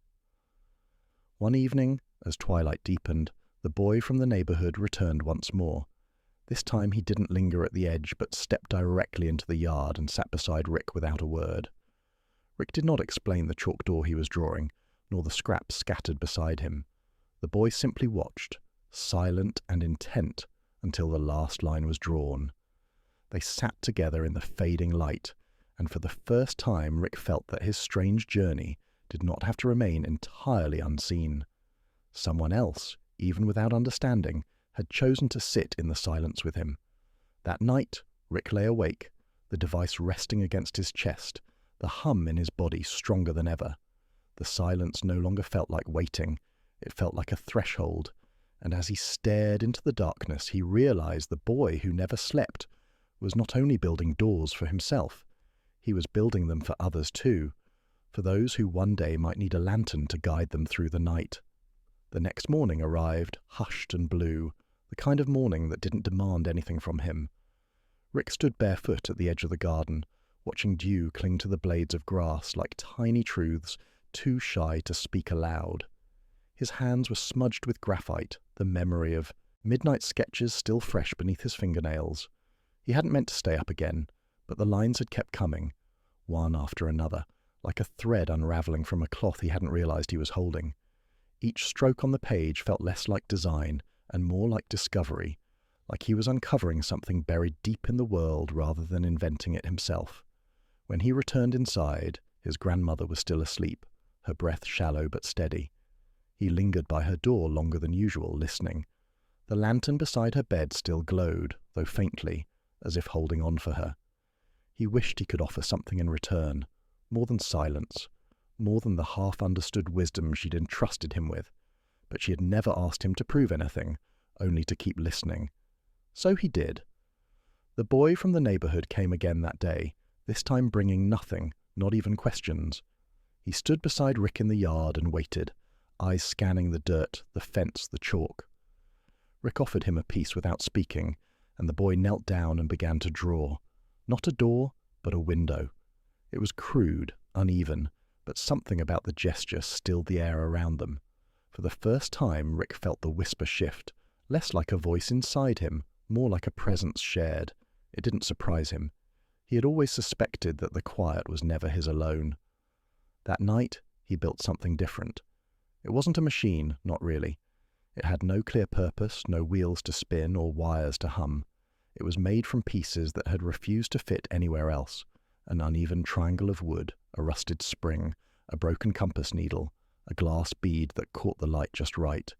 One evening, as twilight deepened, the boy from the neighborhood returned once more. This time he didn't linger at the edge, but stepped directly into the yard and sat beside Rick without a word. Rick did not explain the chalk door he was drawing, nor the scraps scattered beside him. The boy simply watched, silent and intent, until the last line was drawn. They sat together in the fading light, and for the first time Rick felt that his strange journey did not have to remain entirely unseen. Someone else, even without understanding, had chosen to sit in the silence with him. That night, Rick lay awake, the device resting against his chest, the hum in his body stronger than ever. The silence no longer felt like waiting, it felt like a threshold, and as he stared into the darkness, he realized the boy who never slept was not only building doors for himself, he was building them for others too, for those who one day might need a lantern to guide them through the night. The next morning arrived, hushed and blue, the kind of morning that didn't demand anything from him. Rick stood barefoot at the edge of the garden, watching dew cling to the blades of grass like tiny truths too shy to speak aloud. His hands were smudged with graphite, the memory of midnight sketches still fresh beneath his fingernails. He hadn't meant to stay up again, but the lines had kept coming, one after another, like a thread unraveling from a cloth he hadn't realized he was holding. Each stroke on the page felt less like design and more like discovery, like he was uncovering something buried deep in the world rather than inventing it himself. When he returned inside, his grandmother was still asleep, her breath shallow but steady. He lingered by her door longer than usual, listening. The lantern beside her bed still glowed, though faintly, as if holding on for her. He wished he could offer something in return, more than silence, more than the half-understood wisdom she'd entrusted him with, but she had never asked him to prove anything, only to keep listening. So he did. The boy from the neighborhood came again that day, this time bringing nothing, not even questions. He stood beside Rick in the yard and waited, eyes scanning the dirt, the fence, the chalk. Rick offered him a piece without speaking, and the boy knelt down and began to draw. Not a door, but a window. It was crude, uneven, but something about the gesture stilled the air around them. For the first time, Rick felt the whisper shift, less like a voice inside him, more like a presence shared. It didn't surprise him. He had always suspected that the quiet was never his alone. That night, he built something different. It wasn't a machine, not really. It had no clear purpose, no wheels to spin or wires to hum. It was made from pieces that had refused to fit anywhere else. An uneven triangle of wood, a rusted spring, a broken compass needle, a glass bead that caught the light just right.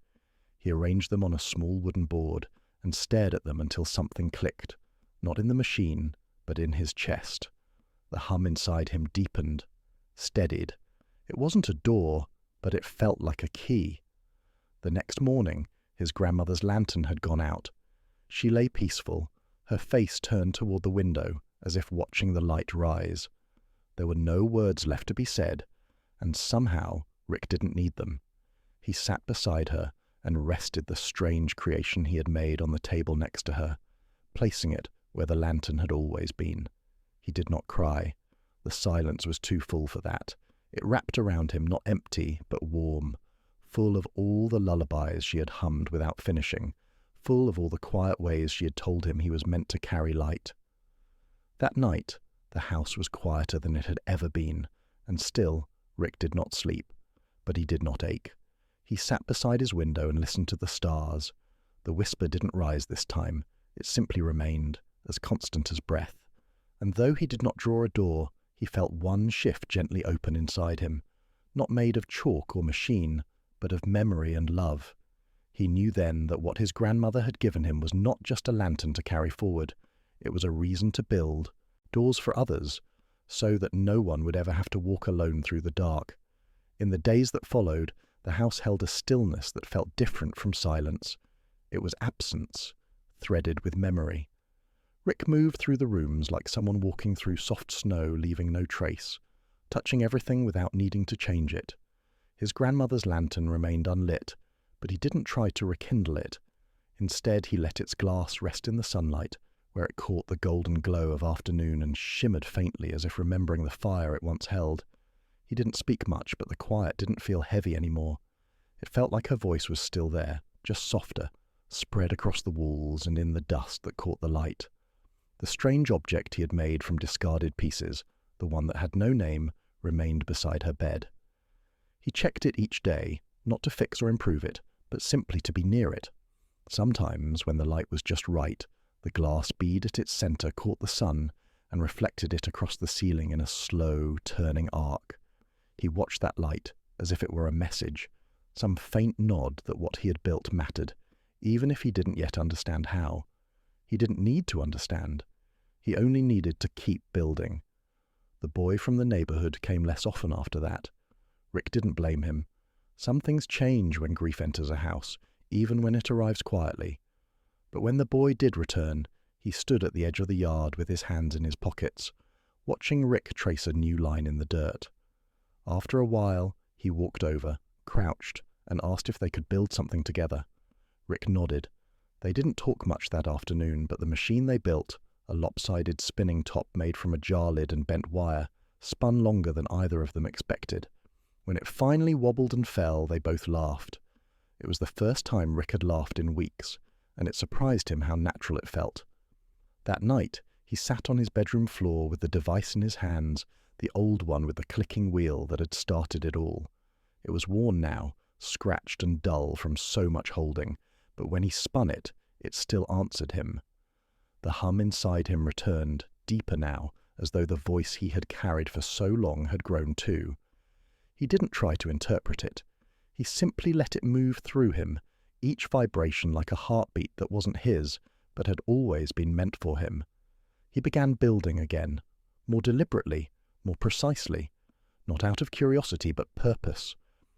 He arranged them on a small wooden board and stared at them until something clicked, not in the machine, but in his chest. The hum inside him deepened, steadied. It wasn't a door, but it felt like a key. The next morning, his grandmother's lantern had gone out. She lay peaceful, her face turned toward the window, as if watching the light rise. There were no words left to be said, and somehow Rick didn't need them. He sat beside her and rested the strange creation he had made on the table next to her, placing it where the lantern had always been. He did not cry. The silence was too full for that. It wrapped around him, not empty, but warm, full of all the lullabies she had hummed without finishing, full of all the quiet ways she had told him he was meant to carry light. That night, the house was quieter than it had ever been, and still, Rick did not sleep, but he did not ache. He sat beside his window and listened to the stars. The whisper didn't rise this time. It simply remained, as constant as breath. And though he did not draw a door, he felt one shift gently open inside him, not made of chalk or machine, but of memory and love. He knew then that what his grandmother had given him was not just a lantern to carry forward. It was a reason to build, doors for others, so that no one would ever have to walk alone through the dark. In the days that followed, the house held a stillness that felt different from silence. It was absence, threaded with memory. Rick moved through the rooms like someone walking through soft snow, leaving no trace. touching everything without needing to change it. His grandmother's lantern remained unlit, but he didn't try to rekindle it. Instead, he let its glass rest in the sunlight, where it caught the golden glow of afternoon and shimmered faintly as if remembering the fire it once held. He didn't speak much, but the quiet didn't feel heavy anymore. It felt like her voice was still there, just softer, spread across the walls and in the dust that caught the light. The strange object he had made from discarded pieces, the one that had no name, remained beside her bed. He checked it each day, not to fix or improve it, but simply to be near it. Sometimes, when the light was just right, the glass bead at its center caught the sun and reflected it across the ceiling in a slow, turning arc. He watched that light as if it were a message, some faint nod that what he had built mattered, even if he didn't yet understand how. He didn't need to understand. He only needed to keep building. The boy from the neighborhood came less often after that. Rick didn't blame him. Some things change when grief enters a house, even when it arrives quietly. But when the boy did return, he stood at the edge of the yard with his hands in his pockets, watching Rick trace a new line in the dirt. After a while, he walked over, crouched, and asked if they could build something together. Rick nodded. They didn't talk much that afternoon, but the machine they built, a lopsided spinning top made from a jar lid and bent wire, spun longer than either of them expected. When it finally wobbled and fell, they both laughed. It was the first time Rick had laughed in weeks, and it surprised him how natural it felt. That night, he sat on his bedroom floor with the device in his hands, the old one with the clicking wheel that had started it all. It was worn now, scratched and dull from so much holding, but when he spun it, it still answered him. The hum inside him returned, deeper now, as though the voice he had carried for so long had grown too. He didn't try to interpret it. He simply let it move through him, each vibration like a heartbeat that wasn't his, but had always been meant for him. He began building again, more deliberately, more precisely, not out of curiosity but purpose.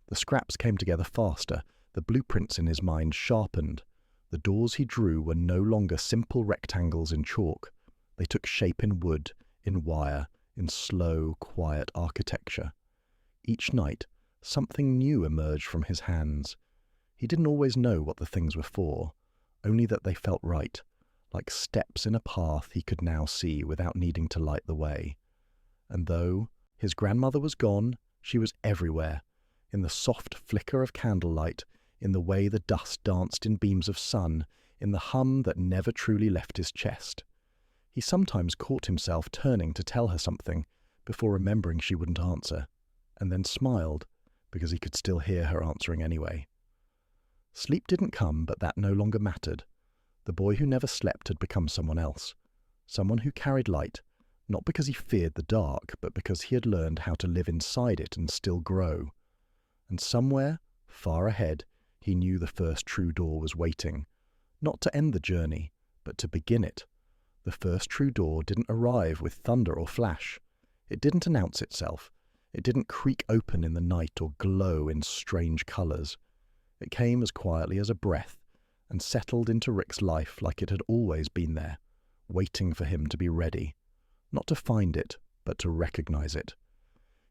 The scraps came together faster, the blueprints in his mind sharpened. The doors he drew were no longer simple rectangles in chalk. They took shape in wood, in wire, in slow, quiet architecture. Each night, something new emerged from his hands. He didn't always know what the things were for, only that they felt right, like steps in a path he could now see without needing to light the way. And though his grandmother was gone, she was everywhere, in the soft flicker of candlelight, in the way the dust danced in beams of sun, in the hum that never truly left his chest. He sometimes caught himself turning to tell her something, before remembering she wouldn't answer, and then smiled, because he could still hear her answering anyway. Sleep didn't come, but that no longer mattered. The boy who never slept had become someone else, someone who carried light, not because he feared the dark, but because he had learned how to live inside it and still grow. And somewhere, far ahead, he knew the first true door was waiting, not to end the journey, but to begin it. The first true door didn't arrive with thunder or flash. It didn't announce itself. It didn't creak open in the night or glow in strange colors. It came as quietly as a breath and settled into Rick's life like it had always been there, waiting for him to be ready, not to find it, but to recognize it.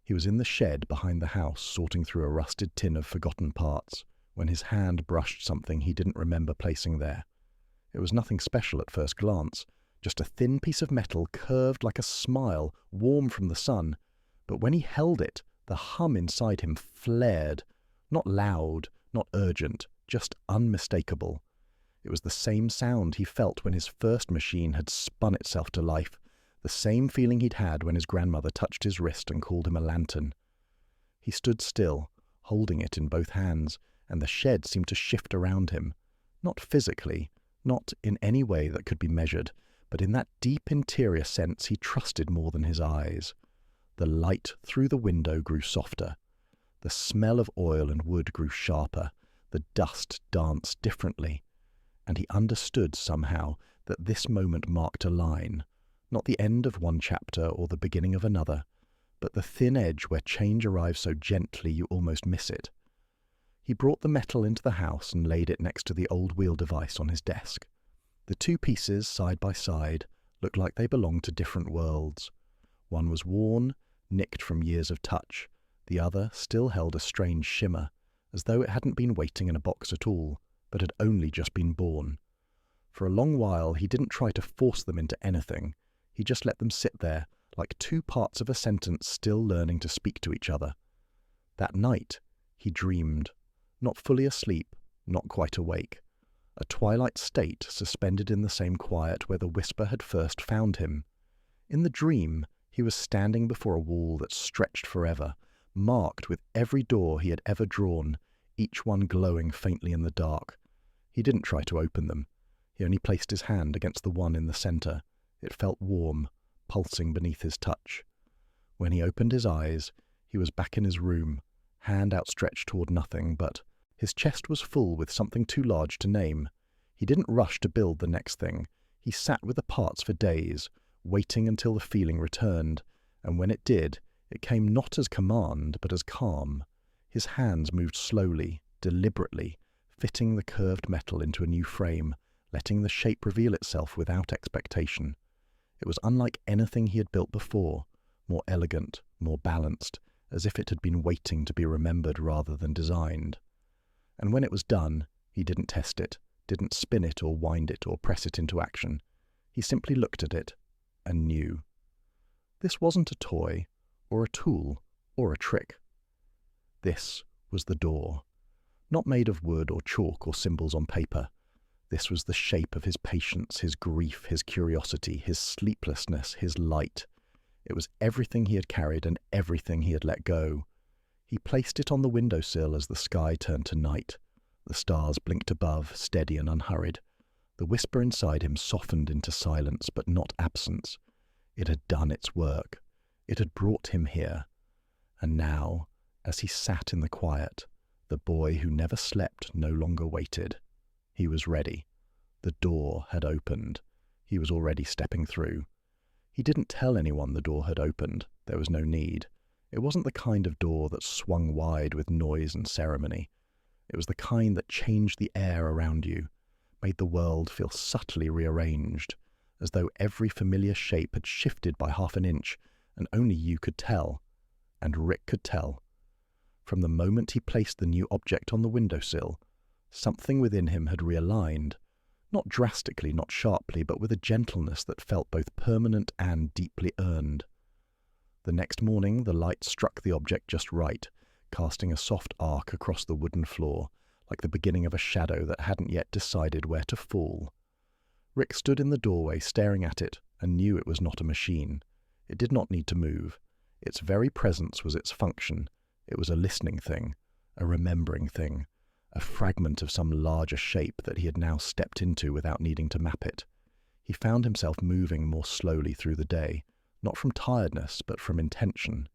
He was in the shed behind the house sorting through a rusted tin of forgotten parts when his hand brushed something he didn't remember placing there. It was nothing special at first glance, just a thin piece of metal curved like a smile, warm from the sun. But when he held it, the hum inside him flared, not loud, not urgent, just unmistakable. It was the same sound he felt when his first machine had spun itself to life, the same feeling he'd had when his grandmother touched his wrist and called him a lantern. He stood still, holding it in both hands, and the shed seemed to shift around him, not physically, not in any way that could be measured, but in that deep interior sense he trusted more than his eyes. The light through the window grew softer. The smell of oil and wood grew sharper. The dust danced differently. And he understood somehow that this moment marked a line, not the end of one chapter or the beginning of another, but the thin edge where change arrives so gently you almost miss it. He brought the metal into the house and laid it next to the old wheel device on his desk. The two pieces, side by side, looked like they belonged to different worlds. One was worn, nicked from years of touch. The other still held a strange shimmer, as though it hadn't been waiting in a box at all, but had only just been born. For a long while he didn't try to force them into anything. He just let them sit there, like two parts of a sentence still learning to speak to each other. That night he dreamed, not fully asleep, not quite awake. A twilight state suspended in the same quiet where the whisper had first found him. In the dream, he was standing before a wall that stretched forever, marked with every door he had ever drawn, each one glowing faintly in the dark. He didn't try to open them. He only placed his hand against the one in the center. It felt warm, pulsing beneath his touch. When he opened his eyes, he was back in his room, hand outstretched toward nothing, but his chest was full with something too large to name. He didn't rush to build the next thing. He sat with the parts for days, waiting until the feeling returned, and when it did, it came not as command, but as calm. His hands moved slowly, deliberately, fitting the curved metal into a new frame, letting the shape reveal itself without expectation. It was unlike anything he had built before, more elegant, more balanced, as if it had been waiting to be remembered rather than designed. And when it was done, he didn't test it, didn't spin it or wind it or press it into action. He simply looked at it and knew. This wasn't a toy, or a tool, or a trick. This was the door, not made of wood or chalk or symbols on paper. This was the shape of his patience, his grief, his curiosity, his sleeplessness, his light. It was everything he had carried and everything he had let go. He placed it on the windowsill as the sky turned to night. The stars blinked above, steady and unhurried. The whisper inside him softened into silence, but not absence. It had done its work. It had brought him here. And now, as he sat in the quiet, the boy who never slept no longer waited. He was ready. The door had opened. He was already stepping through. He didn't tell anyone the door had opened. There was no need. It wasn't the kind of door that swung wide with noise and ceremony. It was the kind that changed the air around you, made the world feel subtly rearranged, as though every familiar shape had shifted by half an inch, and only you could tell, and Rick could tell. From the moment he placed the new object on the windowsill, something within him had realigned, not drastically, not sharply, but with a gentleness that felt both permanent and deeply earned. The next morning, the light struck the object just right, casting a soft arc across the wooden floor, like the beginning of a shadow that hadn't yet decided where to fall. Rick stood in the doorway staring at it and knew it was not a machine. It did not need to move. Its very presence was its function. It was a listening thing, a remembering thing, a fragment of some larger shape that he had now stepped into without needing to map it. He found himself moving more slowly through the day, not from tiredness, but from intention.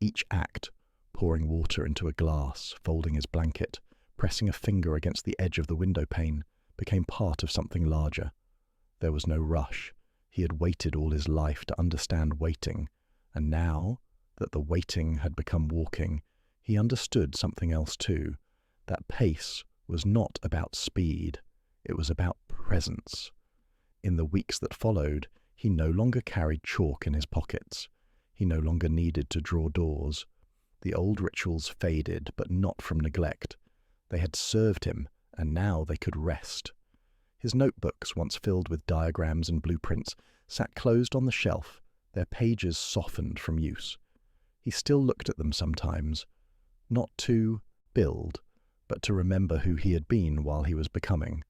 Each act, pouring water into a glass, folding his blanket, pressing a finger against the edge of the window pane, became part of something larger. There was no rush. He had waited all his life to understand waiting, and now that the waiting had become walking, he understood something else too. That pace was not about speed. It was about presence. In the weeks that followed, he no longer carried chalk in his pockets. He no longer needed to draw doors. The old rituals faded, but not from neglect. They had served him, and now they could rest. His notebooks, once filled with diagrams and blueprints, sat closed on the shelf, their pages softened from use. He still looked at them sometimes, not to build, but to remember who he had been while he was becoming.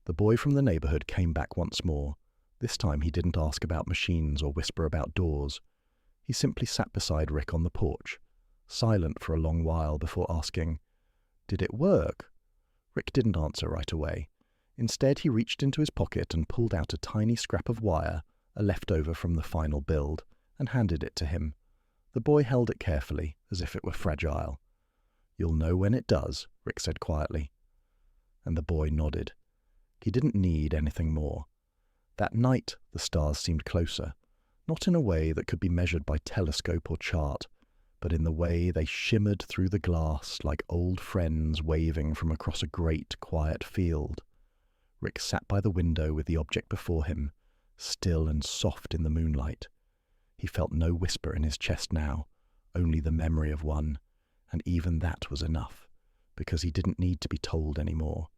The boy from the neighborhood came back once more. This time he didn't ask about machines or whisper about doors. He simply sat beside Rick on the porch, silent for a long while before asking, "Did it work?" Rick didn't answer right away. Instead, he reached into his pocket and pulled out a tiny scrap of wire, a leftover from the final build, and handed it to him. The boy held it carefully, as if it were fragile. "You'll know when it does," Rick said quietly. And the boy nodded. He didn't need anything more. That night, the stars seemed closer, not in a way that could be measured by telescope or chart, but in the way they shimmered through the glass like old friends waving from across a great, quiet field. Rick sat by the window with the object before him, still and soft in the moonlight. He felt no whisper in his chest now, only the memory of one, and even that was enough, because he didn't need to be told anymore.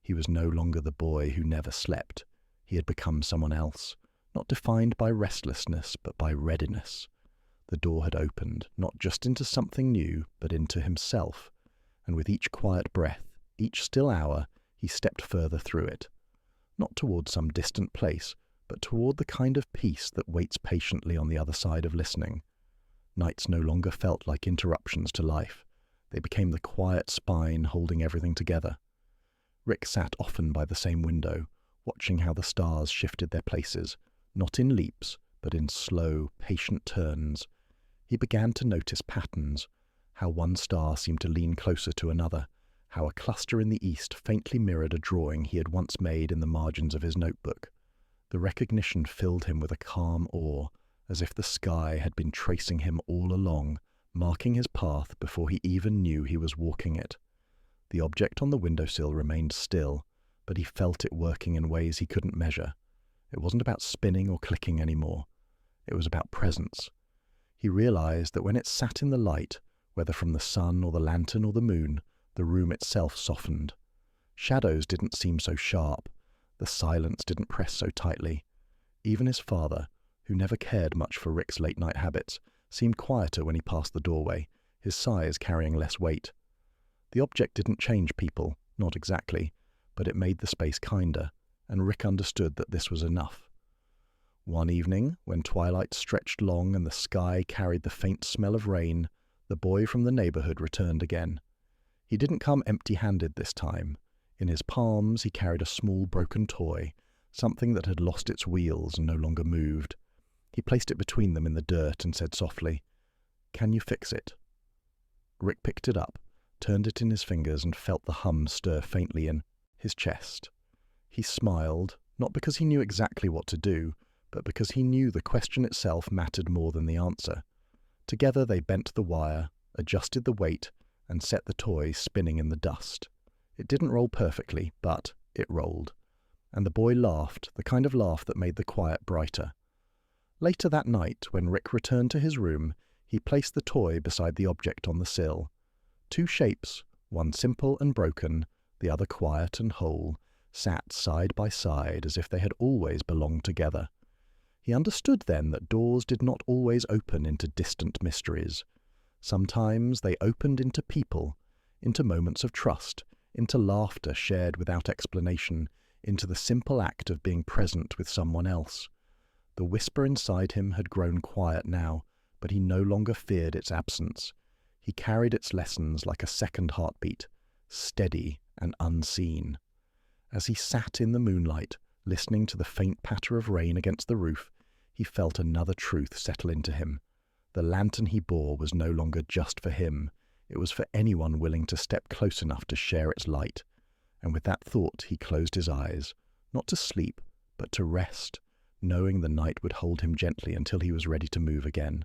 He was no longer the boy who never slept. He had become someone else, not defined by restlessness, but by readiness. The door had opened, not just into something new, but into himself, and with each quiet breath, each still hour, he stepped further through it. Not toward some distant place, but toward the kind of peace that waits patiently on the other side of listening. Nights no longer felt like interruptions to life. They became the quiet spine holding everything together. Rick sat often by the same window, watching how the stars shifted their places, not in leaps, but in slow, patient turns. He began to notice patterns, how one star seemed to lean closer to another, how a cluster in the east faintly mirrored a drawing he had once made in the margins of his notebook. The recognition filled him with a calm awe, as if the sky had been tracing him all along, marking his path before he even knew he was walking it. The object on the windowsill remained still, but he felt it working in ways he couldn't measure. It wasn't about spinning or clicking anymore. It was about presence. He realized that when it sat in the light, whether from the sun or the lantern or the moon, the room itself softened. Shadows didn't seem so sharp. The silence didn't press so tightly. Even his father, who never cared much for Rick's late-night habits, seemed quieter when he passed the doorway, his sighs carrying less weight. The object didn't change people, not exactly, but it made the space kinder, and Rick understood that this was enough. One evening, when twilight stretched long and the sky carried the faint smell of rain, the boy from the neighborhood returned again. He didn't come empty-handed this time. In his palms he carried a small broken toy, something that had lost its wheels and no longer moved. He placed it between them in the dirt and said softly, "Can you fix it?" Rick picked it up, turned it in his fingers and felt the hum stir faintly in his chest. He smiled, not because he knew exactly what to do, but because he knew the question itself mattered more than the answer. Together they bent the wire, adjusted the weight, and set the toy spinning in the dust. It didn't roll perfectly, but it rolled. And the boy laughed, the kind of laugh that made the quiet brighter. Later that night, when Rick returned to his room, he placed the toy beside the object on the sill. Two shapes, one simple and broken, the other quiet and whole, sat side by side as if they had always belonged together. He understood then that doors did not always open into distant mysteries. Sometimes they opened into people, into moments of trust, into laughter shared without explanation, into the simple act of being present with someone else. The whisper inside him had grown quiet now, but he no longer feared its absence. He carried its lessons like a second heartbeat, steady and unseen. As he sat in the moonlight, listening to the faint patter of rain against the roof, he felt another truth settle into him. The lantern he bore was no longer just for him. It was for anyone willing to step close enough to share its light. And with that thought, he closed his eyes, not to sleep, but to rest, knowing the night would hold him gently until he was ready to move again.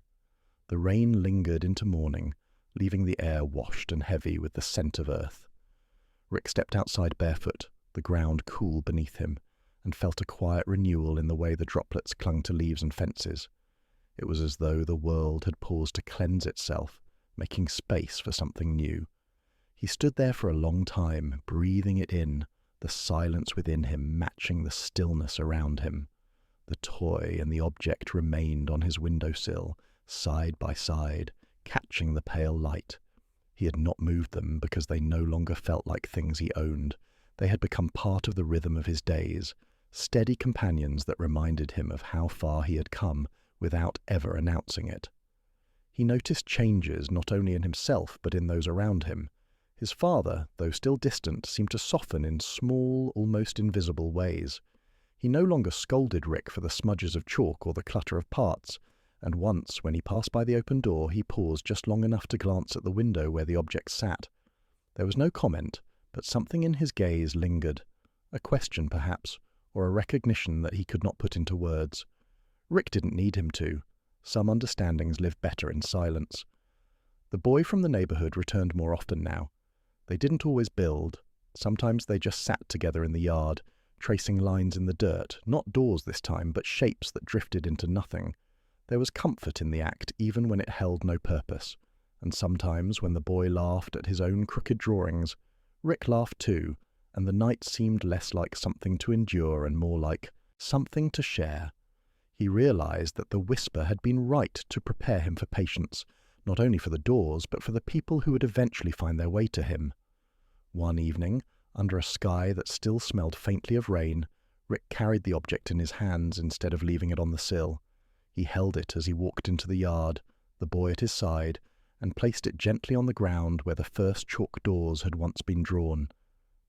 The rain lingered into morning, leaving the air washed and heavy with the scent of earth. Rick stepped outside barefoot, the ground cool beneath him, and felt a quiet renewal in the way the droplets clung to leaves and fences. It was as though the world had paused to cleanse itself, making space for something new. He stood there for a long time, breathing it in, the silence within him matching the stillness around him. The toy and the object remained on his windowsill, side by side, catching the pale light. He had not moved them because they no longer felt like things he owned. They had become part of the rhythm of his days, steady companions that reminded him of how far he had come without ever announcing it. He noticed changes not only in himself but in those around him. His father, though still distant, seemed to soften in small, almost invisible ways. He no longer scolded Rick for the smudges of chalk or the clutter of parts, and once, when he passed by the open door, he paused just long enough to glance at the window where the object sat. There was no comment, but something in his gaze lingered. A question, perhaps, or a recognition that he could not put into words. Rick didn't need him to. Some understandings live better in silence. The boy from the neighborhood returned more often now. They didn't always build. Sometimes they just sat together in the yard, tracing lines in the dirt, not doors this time, but shapes that drifted into nothing. There was comfort in the act even when it held no purpose, and sometimes when the boy laughed at his own crooked drawings, Rick laughed too, and the night seemed less like something to endure and more like something to share. He realized that the whisper had been right to prepare him for patience, not only for the doors, but for the people who would eventually find their way to him. One evening, under a sky that still smelled faintly of rain, Rick carried the object in his hands instead of leaving it on the sill. He held it as he walked into the yard, the boy at his side, and placed it gently on the ground where the first chalk doors had once been drawn.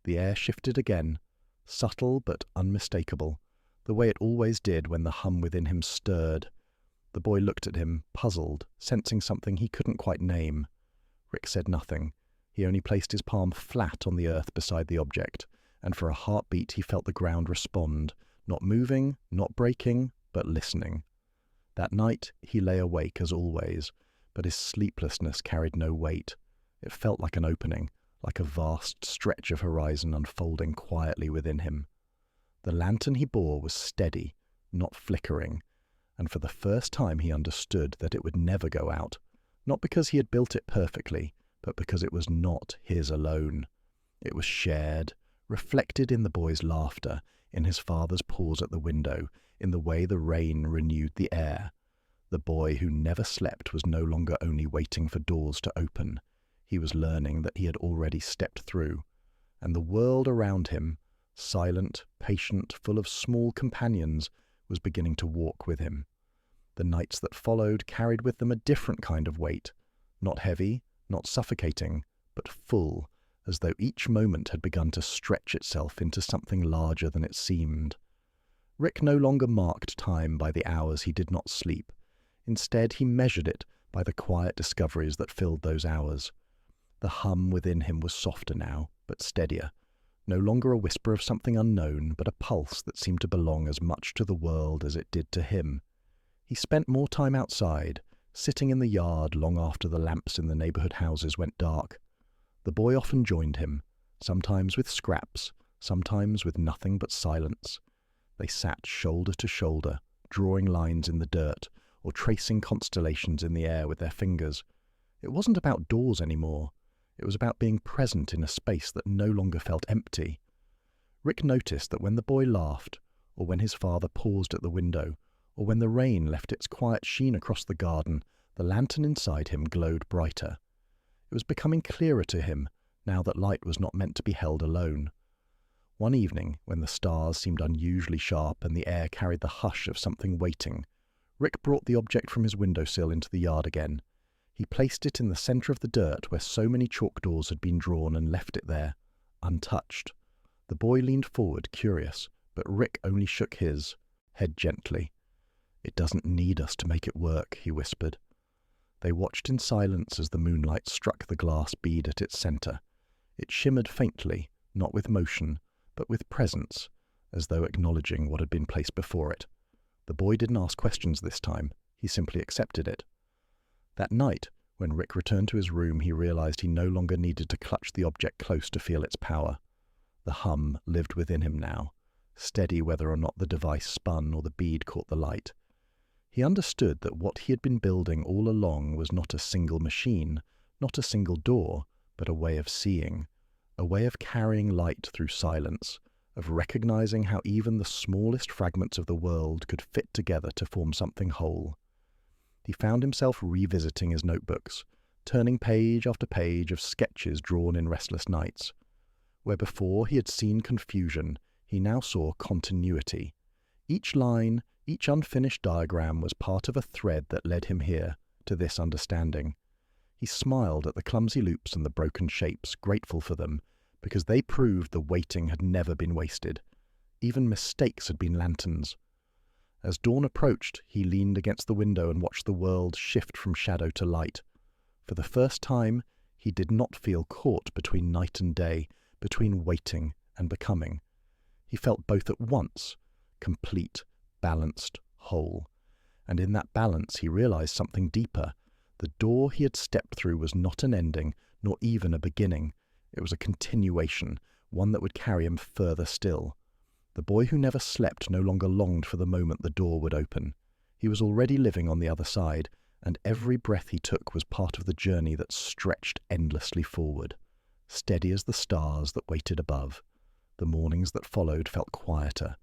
The air shifted again, subtle but unmistakable, the way it always did when the hum within him stirred. The boy looked at him, puzzled, sensing something he couldn't quite name. Rick said nothing. He only placed his palm flat on the earth beside the object, and for a heartbeat he felt the ground respond, not moving, not breaking, but listening. That night he lay awake as always, but his sleeplessness carried no weight. It felt like an opening, like a vast stretch of horizon unfolding quietly within him. The lantern he bore was steady, not flickering, and for the first time he understood that it would never go out, not because he had built it perfectly, but because it was not his alone. It was shared, reflected in the boy's laughter, in his father's pause at the window, in the way the rain renewed the air. The boy who never slept was no longer only waiting for doors to open. He was learning that he had already stepped through, and the world around him, silent, patient, full of small companions, was beginning to walk with him. The nights that followed carried with them a different kind of weight, not heavy, not suffocating, but full, as though each moment had begun to stretch itself into something larger than it seemed. Rick no longer marked time by the hours he did not sleep. Instead, he measured it by the quiet discoveries that filled those hours. The hum within him was softer now, but steadier. No longer a whisper of something unknown, but a pulse that seemed to belong as much to the world as it did to him. He spent more time outside, sitting in the yard long after the lamps in the neighborhood houses went dark. The boy often joined him, sometimes with scraps, sometimes with nothing but silence. They sat shoulder to shoulder, drawing lines in the dirt, or tracing constellations in the air with their fingers. It wasn't about doors anymore. It was about being present in a space that no longer felt empty. Rick noticed that when the boy laughed, or when his father paused at the window, or when the rain left its quiet sheen across the garden, the lantern inside him glowed brighter. It was becoming clearer to him, now that light was not meant to be held alone. One evening, when the stars seemed unusually sharp and the air carried the hush of something waiting, Rick brought the object from his windowsill into the yard again. He placed it in the center of the dirt where so many chalk doors had been drawn and left it there, untouched. The boy leaned forward, curious, but Rick only shook his head gently. "It doesn't need us to make it work," he whispered. They watched in silence as the moonlight struck the glass bead at its center. It shimmered faintly, not with motion, but with presence, as though acknowledging what had been placed before it. The boy didn't ask questions this time. He simply accepted it. That night, when Rick returned to his room, he realized he no longer needed to clutch the object close to feel its power. The hum lived within him now, steady whether or not the device spun or the bead caught the light. He understood that what he had been building all along was not a single machine, not a single door, but a way of seeing, a way of carrying light through silence, of recognizing how even the smallest fragments of the world could fit together to form something whole. He found himself revisiting his notebooks, turning page after page of sketches drawn in restless nights. Where before he had seen confusion, he now saw continuity. Each line, each unfinished diagram was part of a thread that led him here, to this understanding. He smiled at the clumsy loops and the broken shapes, grateful for them, because they proved the waiting had never been wasted. Even mistakes had been lanterns. As dawn approached, he leaned against the window and watched the world shift from shadow to light. For the first time, he did not feel caught between night and day, between waiting and becoming. He felt both at once, complete, balanced, whole. And in that balance he realized something deeper. The door he had stepped through was not an ending, nor even a beginning. It was a continuation, one that would carry him further still. The boy who never slept no longer longed for the moment the door would open. He was already living on the other side, and every breath he took was part of the journey that stretched endlessly forward, steady as the stars that waited above. The mornings that followed felt quieter,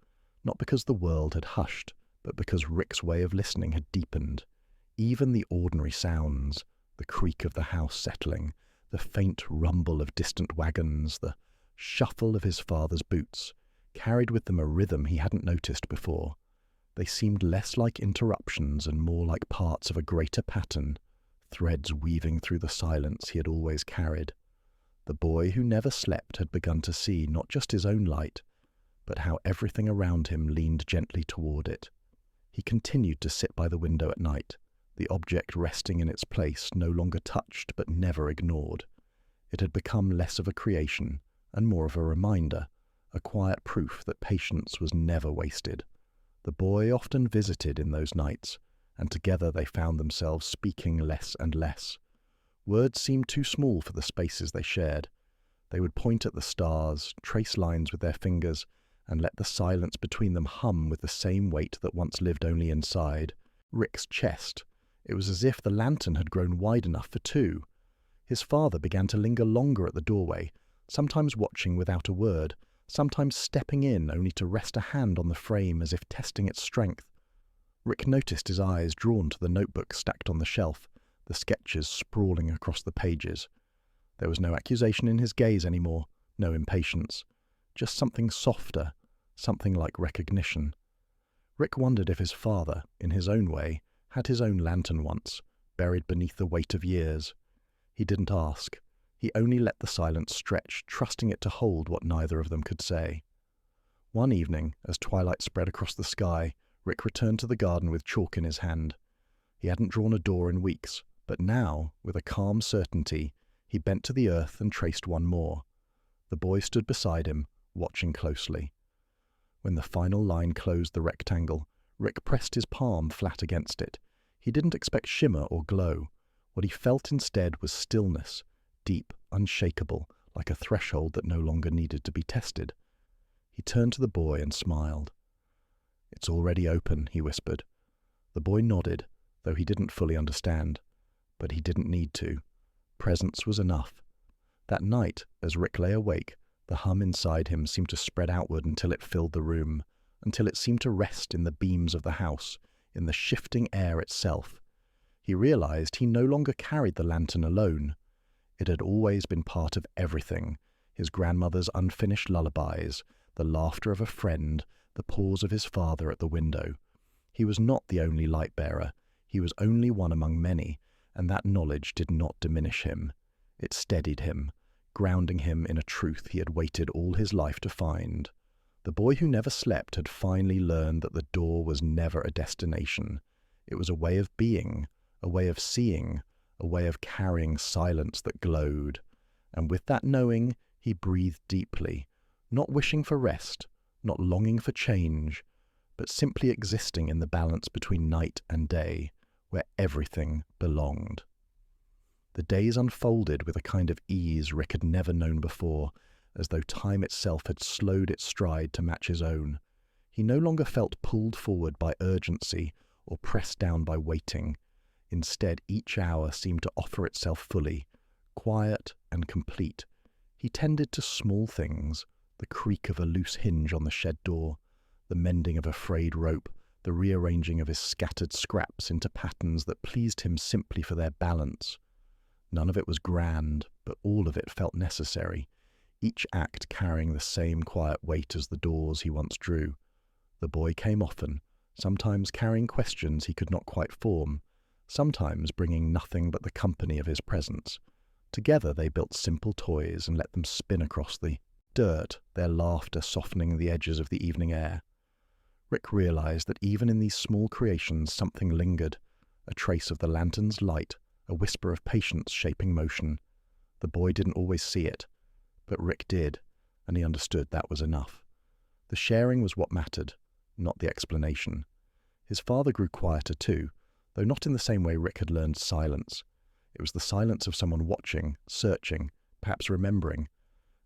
not because the world had hushed, but because Rick's way of listening had deepened. Even the ordinary sounds, the creak of the house settling, the faint rumble of distant wagons, the shuffle of his father's boots, carried with them a rhythm he hadn't noticed before. They seemed less like interruptions and more like parts of a greater pattern, threads weaving through the silence he had always carried. The boy who never slept had begun to see not just his own light, but how everything around him leaned gently toward it. He continued to sit by the window at night, the object resting in its place, no longer touched but never ignored. It had become less of a creation and more of a reminder, a quiet proof that patience was never wasted. The boy often visited in those nights, and together they found themselves speaking less and less. Words seemed too small for the spaces they shared. They would point at the stars, trace lines with their fingers, and let the silence between them hum with the same weight that once lived only inside Rick's chest. It was as if the lantern had grown wide enough for two. His father began to linger longer at the doorway, sometimes watching without a word, sometimes stepping in only to rest a hand on the frame as if testing its strength. Rick noticed his eyes drawn to the notebook stacked on the shelf, the sketches sprawling across the pages. There was no accusation in his gaze anymore, no impatience, just something softer, something like recognition. Rick wondered if his father, in his own way, had his own lantern once, buried beneath the weight of years. He didn't ask. He only let the silence stretch, trusting it to hold what neither of them could say. One evening, as twilight spread across the sky, Rick returned to the garden with chalk in his hand. He hadn't drawn a door in weeks, but now, with a calm certainty, he bent to the earth and traced one more. The boy stood beside him, watching closely. When the final line closed the rectangle, Rick pressed his palm flat against it. He didn't expect shimmer or glow. What he felt instead was stillness, deep, unshakable, like a threshold that no longer needed to be tested. He turned to the boy and smiled. "It's already open," he whispered. The boy nodded, though he didn't fully understand. But he didn't need to. Presence was enough. That night, as Rick lay awake, the hum inside him seemed to spread outward until it filled the room, until it seemed to rest in the beams of the house, in the shifting air itself. He realized he no longer carried the lantern alone. It had always been part of everything: his grandmother's unfinished lullabies, the laughter of a friend, the pause of his father at the window. He was not the only light-bearer. He was only one among many, and that knowledge did not diminish him. It steadied him, grounding him in a truth he had waited all his life to find. The boy who never slept had finally learned that the door was never a destination. It was a way of being, a way of seeing, a way of carrying silence that glowed. And with that knowing, he breathed deeply, not wishing for rest, not longing for change, but simply existing in the balance between night and day, where everything belonged. The days unfolded with a kind of ease Rick had never known before, as though time itself had slowed its stride to match his own. He no longer felt pulled forward by urgency or pressed down by waiting. Instead, each hour seemed to offer itself fully, quiet and complete. He tended to small things, the creak of a loose hinge on the shed door, the mending of a frayed rope, the rearranging of his scattered scraps into patterns that pleased him simply for their balance. None of it was grand, but all of it felt necessary, each act carrying the same quiet weight as the doors he once drew. The boy came often, sometimes carrying questions he could not quite form, sometimes bringing nothing but the company of his presence. Together they built simple toys and let them spin across the dirt, their laughter softening the edges of the evening air. Rick realized that even in these small creations something lingered, a trace of the lantern's light, a whisper of patience shaping motion. The boy didn't always see it, but Rick did, and he understood that was enough. The sharing was what mattered, not the explanation. His father grew quieter too, though not in the same way Rick had learned silence. It was the silence of someone watching, searching, perhaps remembering.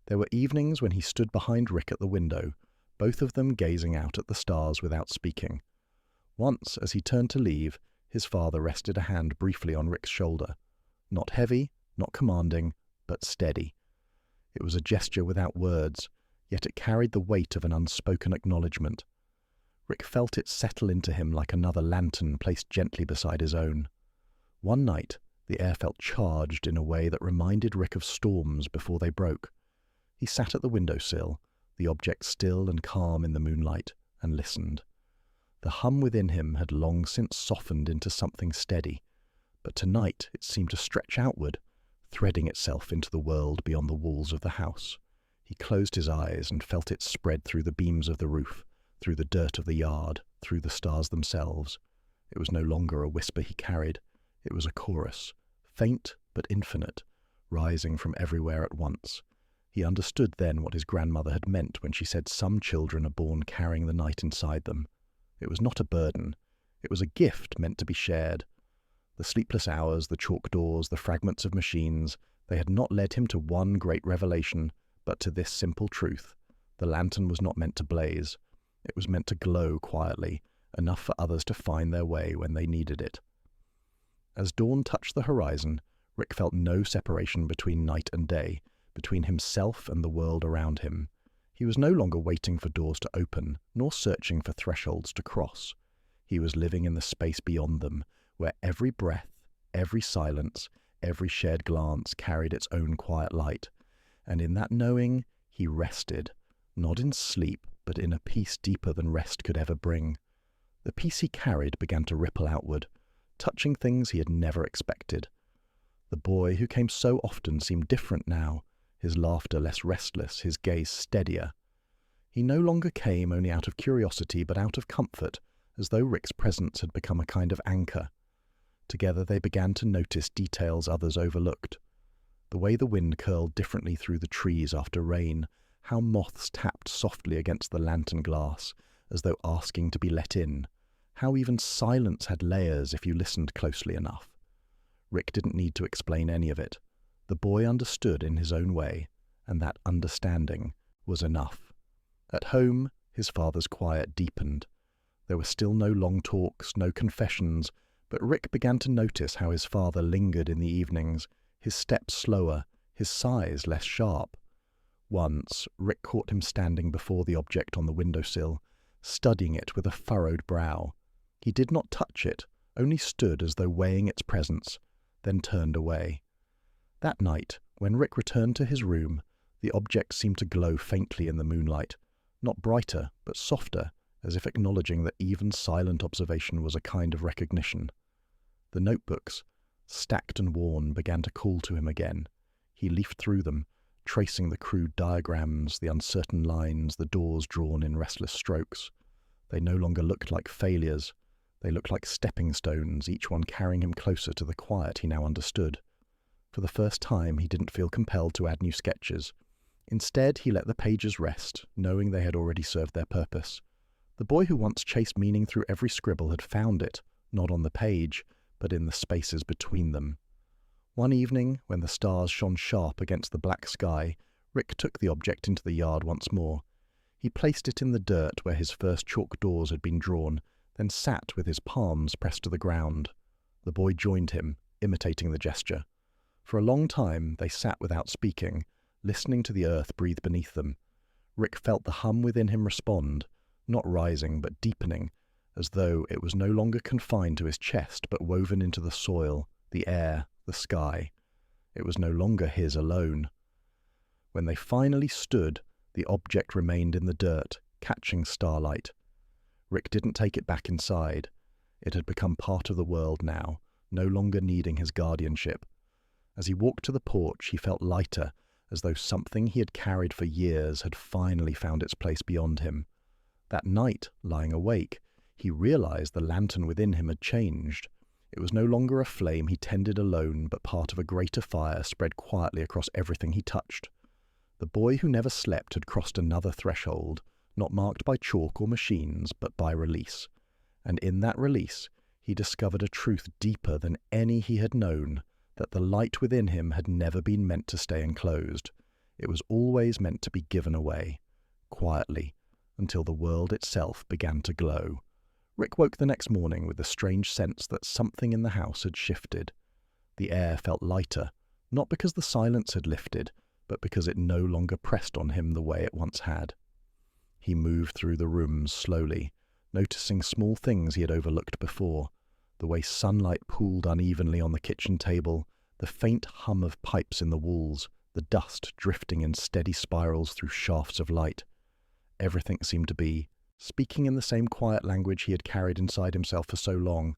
There were evenings when he stood behind Rick at the window, both of them gazing out at the stars without speaking. Once, as he turned to leave, his father rested a hand briefly on Rick's shoulder. Not heavy, not commanding, but steady. It was a gesture without words, yet it carried the weight of an unspoken acknowledgement. Rick felt it settle into him like another lantern placed gently beside his own. One night, the air felt charged in a way that reminded Rick of storms before they broke. He sat at the windowsill, the object still and calm in the moonlight, and listened. The hum within him had long since softened into something steady, but tonight it seemed to stretch outward, threading itself into the world beyond the walls of the house. He closed his eyes and felt it spread through the beams of the roof, through the dirt of the yard, through the stars themselves. It was no longer a whisper he carried. It was a chorus, faint but infinite, rising from everywhere at once. He understood then what his grandmother had meant when she said some children are born carrying the night inside them. It was not a burden. It was a gift meant to be shared. The sleepless hours, the chalk doors, the fragments of machines, they had not led him to one great revelation, but to this simple truth. The lantern was not meant to blaze. It was meant to glow quietly, enough for others to find their way when they needed it. As dawn touched the horizon, Rick felt no separation between night and day, between himself and the world around him. He was no longer waiting for doors to open, nor searching for thresholds to cross. He was living in the space beyond them, where every breath, every silence, every shared glance carried its own quiet light. And in that knowing, he rested, not in sleep, but in a peace deeper than rest could ever bring. The peace he carried began to ripple outward, touching things he had never expected. The boy who came so often seemed different now, his laughter less restless, his gaze steadier. He no longer came only out of curiosity, but out of comfort, as though Rick's presence had become a kind of anchor. Together they began to notice details others overlooked. The way the wind curled differently through the trees after rain, how moths tapped softly against the lantern glass, as though asking to be let in, how even silence had layers if you listened closely enough. Rick didn't need to explain any of it. The boy understood in his own way, and that understanding was enough. At home, his father's quiet deepened. There were still no long talks, no confessions, but Rick began to notice how his father lingered in the evenings, his steps slower, his sighs less sharp. Once, Rick caught him standing before the object on the windowsill, studying it with a furrowed brow. He did not touch it, only stood as though weighing its presence, then turned away. That night, when Rick returned to his room, the object seemed to glow faintly in the moonlight, not brighter, but softer, as if acknowledging that even silent observation was a kind of recognition. The notebooks, stacked and worn, began to call to him again. He leafed through them, tracing the crude diagrams, the uncertain lines, the doors drawn in restless strokes. They no longer looked like failures. They looked like stepping stones, each one carrying him closer to the quiet he now understood. For the first time, he didn't feel compelled to add new sketches. Instead, he let the pages rest, knowing they had already served their purpose. The boy who once chased meaning through every scribble had found it, not on the page, but in the spaces between them. One evening, when the stars shone sharp against the black sky, Rick took the object into the yard once more. He placed it in the dirt where his first chalk doors had been drawn, then sat with his palms pressed to the ground. The boy joined him, imitating the gesture. For a long time they sat without speaking, listening to the earth breathe beneath them. Rick felt the hum within him respond, not rising but deepening, as though it was no longer confined to his chest but woven into the soil, the air, the sky. It was no longer his alone. When they finally stood, the object remained in the dirt, catching starlight. Rick didn't take it back inside. It had become part of the world now, no longer needing his guardianship. As he walked to the porch, he felt lighter, as though something he had carried for years had finally found its place beyond him. That night, lying awake, he realized the lantern within him had changed. It was no longer a flame he tended alone, but part of a greater fire spread quietly across everything he touched. The boy who never slept had crossed another threshold, not marked by chalk or machines, but by release. And in that release, he discovered a truth deeper than any he had known, that the light within him had never been meant to stay enclosed. It was always meant to be given away, quietly, until the world itself began to glow. Rick woke the next morning with the strange sense that something in the house had shifted. The air felt lighter, not because the silence had lifted, but because it no longer pressed on him the way it once had. He moved through the rooms slowly, noticing small things he had overlooked before, the way sunlight pooled unevenly on the kitchen table, the faint hum of pipes in the walls, the dust drifting in steady spirals through shafts of light. Everything seemed to be speaking in the same quiet language he had carried inside himself for so long.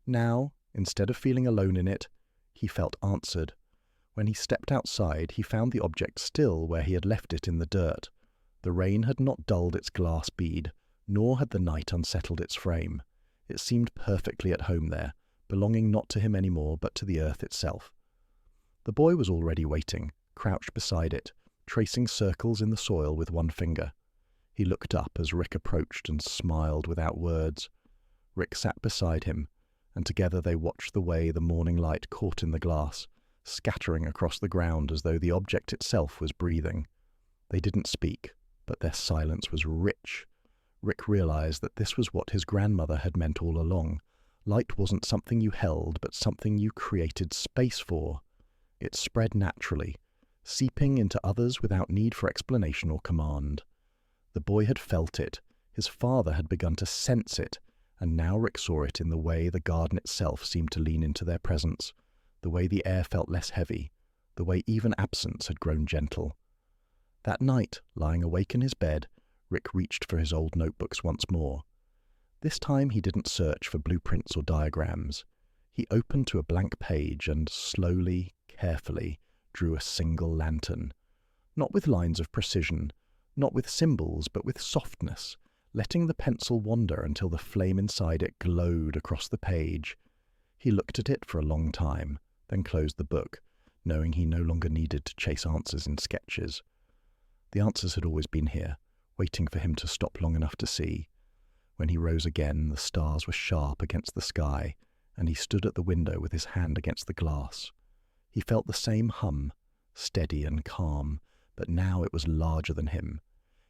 Now, instead of feeling alone in it, he felt answered. When he stepped outside, he found the object still where he had left it in the dirt. The rain had not dulled its glass bead, nor had the night unsettled its frame. It seemed perfectly at home there, belonging not to him anymore but to the earth itself. The boy was already waiting, crouched beside it, tracing circles in the soil with one finger. He looked up as Rick approached and smiled without words. Rick sat beside him, and together they watched the way the morning light caught in the glass, scattering across the ground as though the object itself was breathing. They didn't speak, but their silence was rich. Rick realized that this was what his grandmother had meant all along. Light wasn't something you held, but something you created space for. It spread naturally, seeping into others without need for explanation or command. The boy had felt it, his father had begun to sense it, and now Rick saw it in the way the garden itself seemed to lean into their presence, the way the air felt less heavy, the way even absence had grown gentle. That night, lying awake in his bed, Rick reached for his old notebooks once more. This time he didn't search for blueprints or diagrams. He opened to a blank page and slowly, carefully, drew a single lantern. Not with lines of precision, not with symbols, but with softness, letting the pencil wander until the flame inside it glowed across the page. He looked at it for a long time, then closed the book, knowing he no longer needed to chase answers in sketches. The answers had always been here, waiting for him to stop long enough to see. When he rose again, the stars were sharp against the sky, and he stood at the window with his hand against the glass. He felt the same hum, steady and calm, but now it was larger than him.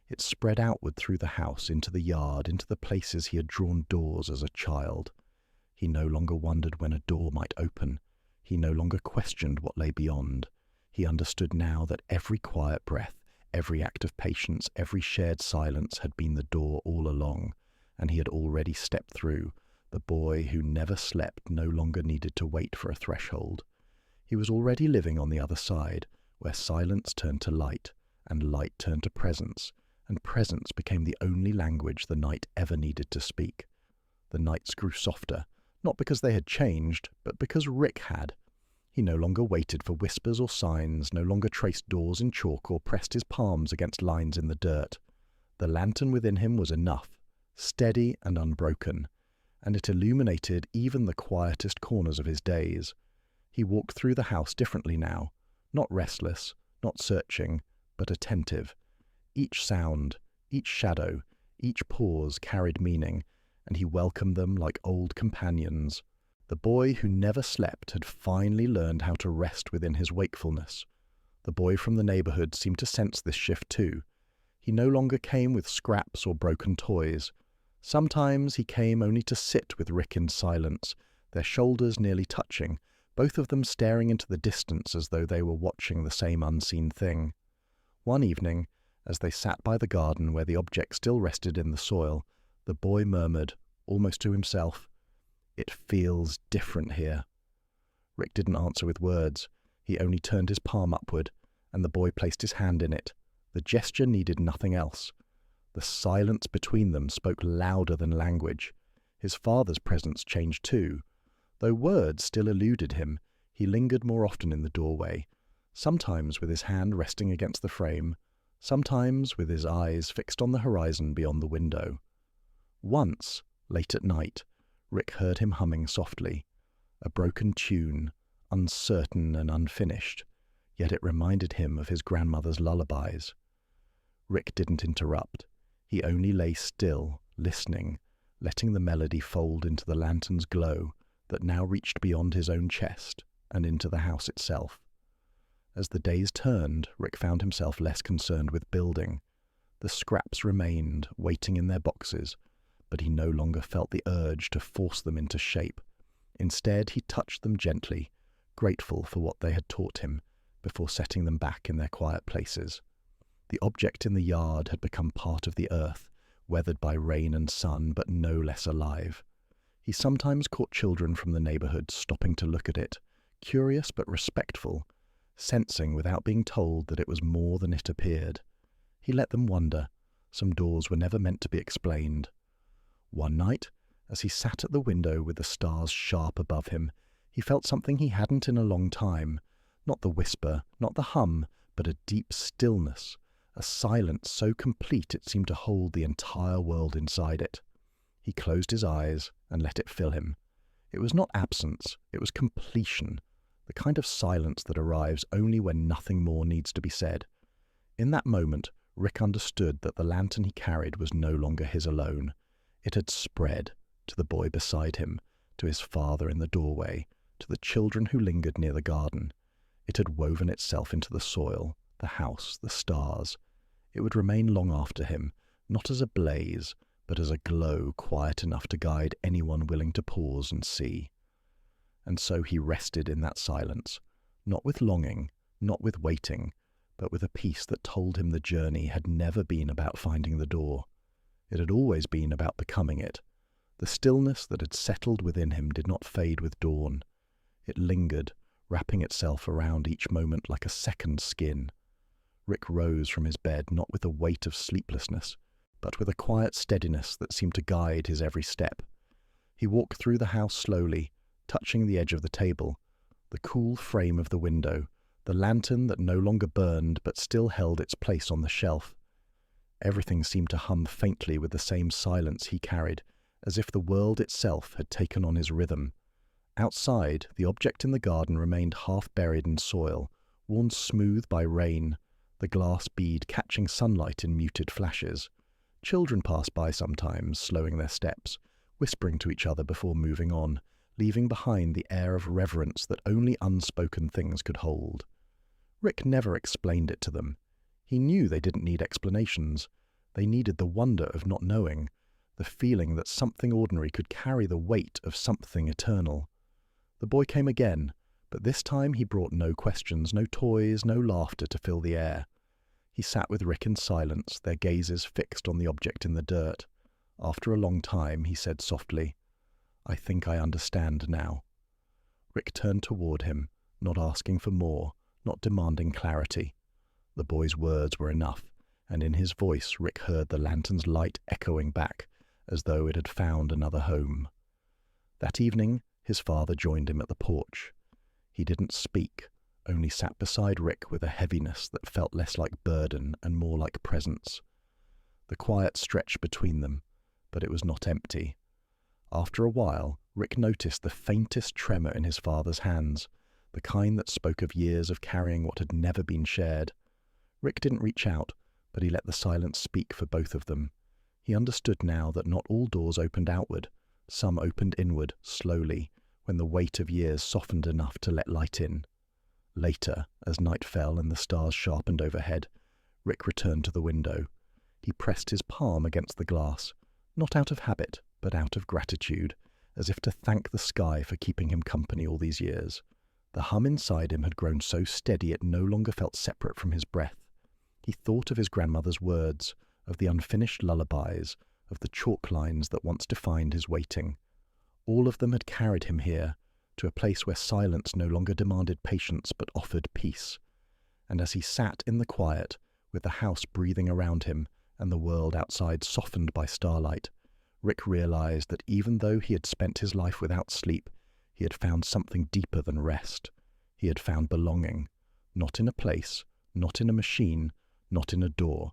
It spread outward through the house, into the yard, into the places he had drawn doors as a child. He no longer wondered when a door might open. He no longer questioned what lay beyond. He understood now that every quiet breath, every act of patience, every shared silence had been the door all along, and he had already stepped through. The boy who never slept no longer needed to wait for a threshold. He was already living on the other side, where silence turned to light, and light turned to presence, and presence became the only language the night ever needed to speak. The nights grew softer, not because they had changed, but because Rick had. He no longer waited for whispers or signs, no longer traced doors in chalk or pressed his palms against lines in the dirt. The lantern within him was enough, steady and unbroken, and it illuminated even the quietest corners of his days. He walked through the house differently now, not restless, not searching, but attentive. Each sound, each shadow, each pause carried meaning, and he welcomed them like old companions. The boy who never slept had finally learned how to rest within his wakefulness. The boy from the neighborhood seemed to sense this shift too. He no longer came with scraps or broken toys. Sometimes he came only to sit with Rick in silence, their shoulders nearly touching, both of them staring into the distance as though they were watching the same unseen thing. One evening, as they sat by the garden where the object still rested in the soil, the boy murmured, almost to himself, "It feels different here." Rick didn't answer with words. He only turned his palm upward, and the boy placed his hand in it. The gesture needed nothing else. The silence between them spoke louder than language. His father's presence changed too. Though words still eluded him, he lingered more often in the doorway, sometimes with his hand resting against the frame, sometimes with his eyes fixed on the horizon beyond the window. Once, late at night, Rick heard him humming softly, a broken tune, uncertain and unfinished, yet it reminded him of his grandmother's lullabies. Rick didn't interrupt. He only lay still, listening, letting the melody fold into the lantern's glow that now reached beyond his own chest and into the house itself. As the days turned, Rick found himself less concerned with building. The scraps remained, waiting in their boxes, but he no longer felt the urge to force them into shape. Instead, he touched them gently, grateful for what they had taught him, before setting them back in their quiet places. The object in the yard had become part of the earth, weathered by rain and sun, but no less alive. He sometimes caught children from the neighborhood stopping to look at it, curious but respectful, sensing without being told that it was more than it appeared. He let them wonder. Some doors were never meant to be explained. One night, as he sat at the window with the stars sharp above him, he felt something he hadn't in a long time. Not the whisper, not the hum, but a deep stillness, a silence so complete it seemed to hold the entire world inside it. He closed his eyes and let it fill him. It was not absence, it was completion, the kind of silence that arrives only when nothing more needs to be said. In that moment, Rick understood that the lantern he carried was no longer his alone. It had spread to the boy beside him, to his father in the doorway, to the children who lingered near the garden. It had woven itself into the soil, the house, the stars. It would remain long after him, not as a blaze, but as a glow quiet enough to guide anyone willing to pause and see. And so he rested in that silence, not with longing, not with waiting, but with a peace that told him the journey had never been about finding the door. It had always been about becoming it. The stillness that had settled within him did not fade with dawn. It lingered, wrapping itself around each moment like a second skin. Rick rose from his bed not with the weight of sleeplessness, but with a quiet steadiness that seemed to guide his every step. He walked through the house slowly, touching the edge of the table, the cool frame of the window, the lantern that no longer burned but still held its place on the shelf. Everything seemed to hum faintly with the same silence he carried, as if the world itself had taken on his rhythm. Outside, the object in the garden remained half buried in soil, worn smooth by rain, the glass bead catching sunlight in muted flashes. Children passed by sometimes, slowing their steps, whispering to each other before moving on, leaving behind the air of reverence that only unspoken things could hold. Rick never explained it to them. He knew they didn't need explanations. They needed the wonder of not knowing, the feeling that something ordinary could carry the weight of something eternal. The boy came again, but this time he brought no questions, no toys, no laughter to fill the air. He sat with Rick in silence, their gazes fixed on the object in the dirt. After a long time, he said softly, "I think I understand now." Rick turned toward him, not asking for more, not demanding clarity. The boy's words were enough, and in his voice Rick heard the lantern's light echoing back, as though it had found another home. That evening, his father joined him at the porch. He didn't speak, only sat beside Rick with a heaviness that felt less like burden and more like presence. The quiet stretched between them, but it was not empty. After a while, Rick noticed the faintest tremor in his father's hands, the kind that spoke of years of carrying what had never been shared. Rick didn't reach out, but he let the silence speak for both of them. He understood now that not all doors opened outward. Some opened inward, slowly, when the weight of years softened enough to let light in. Later, as night fell and the stars sharpened overhead, Rick returned to the window. He pressed his palm against the glass, not out of habit, but out of gratitude, as if to thank the sky for keeping him company all these years. The hum inside him had grown so steady it no longer felt separate from his breath. He thought of his grandmother's words, of the unfinished lullabies, of the chalk lines that once defined his waiting. All of them had carried him here, to a place where silence no longer demanded patience but offered peace. And as he sat in the quiet, with the house breathing around him and the world outside softened by starlight, Rick realized that even though he had spent his life without sleep, he had found something deeper than rest. He had found belonging, not in a place, not in a machine, not in a door,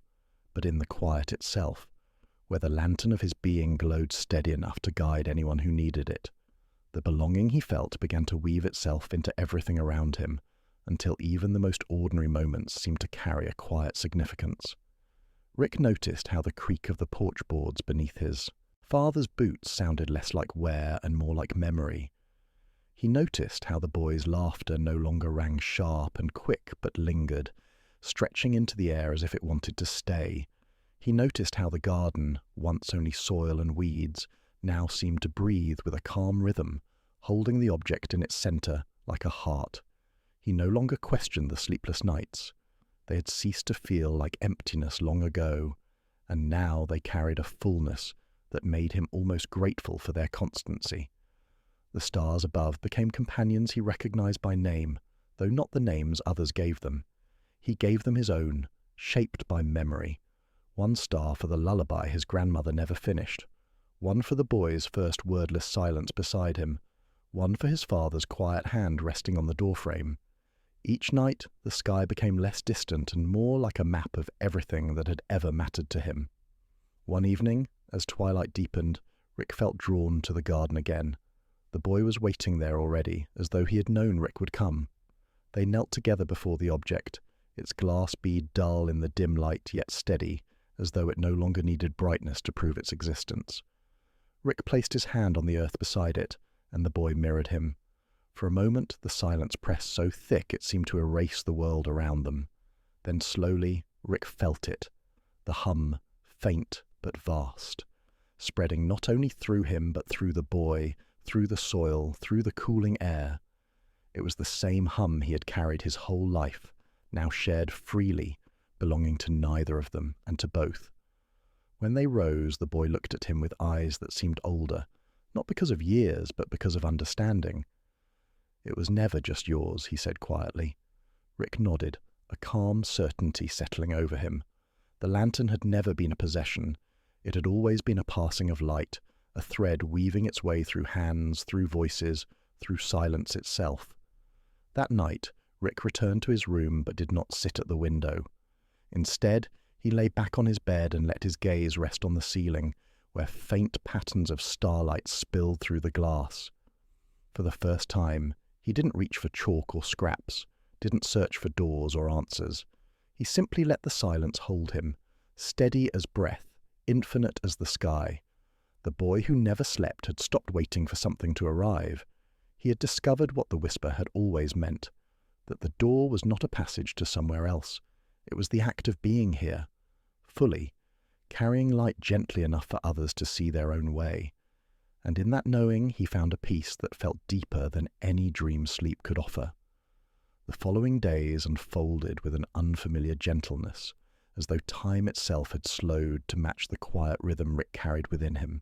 but in the quiet itself, where the lantern of his being glowed steady enough to guide anyone who needed it. The belonging he felt began to weave itself into everything around him, until even the most ordinary moments seemed to carry a quiet significance. Rick noticed how the creak of the porch boards beneath his father's boots sounded less like wear and more like memory. He noticed how the boy's laughter no longer rang sharp and quick but lingered, stretching into the air as if it wanted to stay. He noticed how the garden, once only soil and weeds, now seemed to breathe with a calm rhythm, holding the object in its centre like a heart. He no longer questioned the sleepless nights. They had ceased to feel like emptiness long ago, and now they carried a fullness that made him almost grateful for their constancy. The stars above became companions he recognized by name, though not the names others gave them. He gave them his own, shaped by memory. One star for the lullaby his grandmother never finished, one for the boy's first wordless silence beside him, one for his father's quiet hand resting on the doorframe. Each night the sky became less distant and more like a map of everything that had ever mattered to him. One evening, as twilight deepened, Rick felt drawn to the garden again. The boy was waiting there already, as though he had known Rick would come. They knelt together before the object, its glass bead dull in the dim light yet steady, as though it no longer needed brightness to prove its existence. Rick placed his hand on the earth beside it, and the boy mirrored him. For a moment the silence pressed so thick it seemed to erase the world around them. Then slowly Rick felt it, the hum, faint but vast, spreading not only through him but through the boy, through the soil, through the cooling air. It was the same hum he had carried his whole life, now shared freely, belonging to neither of them, and to both. When they rose, the boy looked at him with eyes that seemed older, not because of years, but because of understanding. "It was never just yours," he said quietly. Rick nodded, a calm certainty settling over him. The lantern had never been a possession. It had always been a passing of light, a thread weaving its way through hands, through voices, through silence itself. That night, Rick returned to his room but did not sit at the window. Instead, he lay back on his bed and let his gaze rest on the ceiling, where faint patterns of starlight spilled through the glass. For the first time, he didn't reach for chalk or scraps, didn't search for doors or answers. He simply let the silence hold him, steady as breath, infinite as the sky. The boy who never slept had stopped waiting for something to arrive. He had discovered what the whisper had always meant, that the door was not a passage to somewhere else. It was the act of being here, fully, carrying light gently enough for others to see their own way. And in that knowing he found a peace that felt deeper than any dream sleep could offer. The following days unfolded with an unfamiliar gentleness, as though time itself had slowed to match the quiet rhythm Rick carried within him.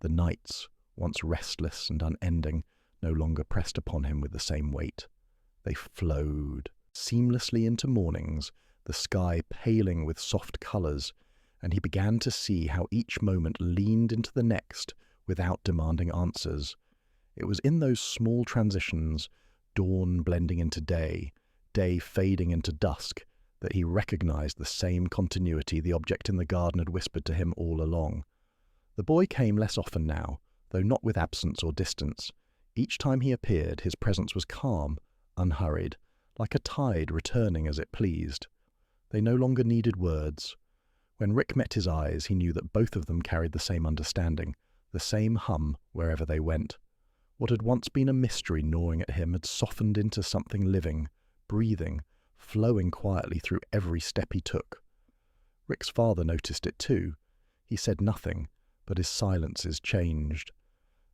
The nights, once restless and unending, no longer pressed upon him with the same weight. They flowed seamlessly into mornings, the sky paling with soft colours, and he began to see how each moment leaned into the next without demanding answers. It was in those small transitions, dawn blending into day, day fading into dusk, that he recognized the same continuity the object in the garden had whispered to him all along. The boy came less often now, though not with absence or distance. Each time he appeared, his presence was calm, unhurried, like a tide returning as it pleased. They no longer needed words. When Rick met his eyes, he knew that both of them carried the same understanding, the same hum wherever they went. What had once been a mystery gnawing at him had softened into something living, breathing, flowing quietly through every step he took. Rick's father noticed it too. He said nothing, but his silences changed.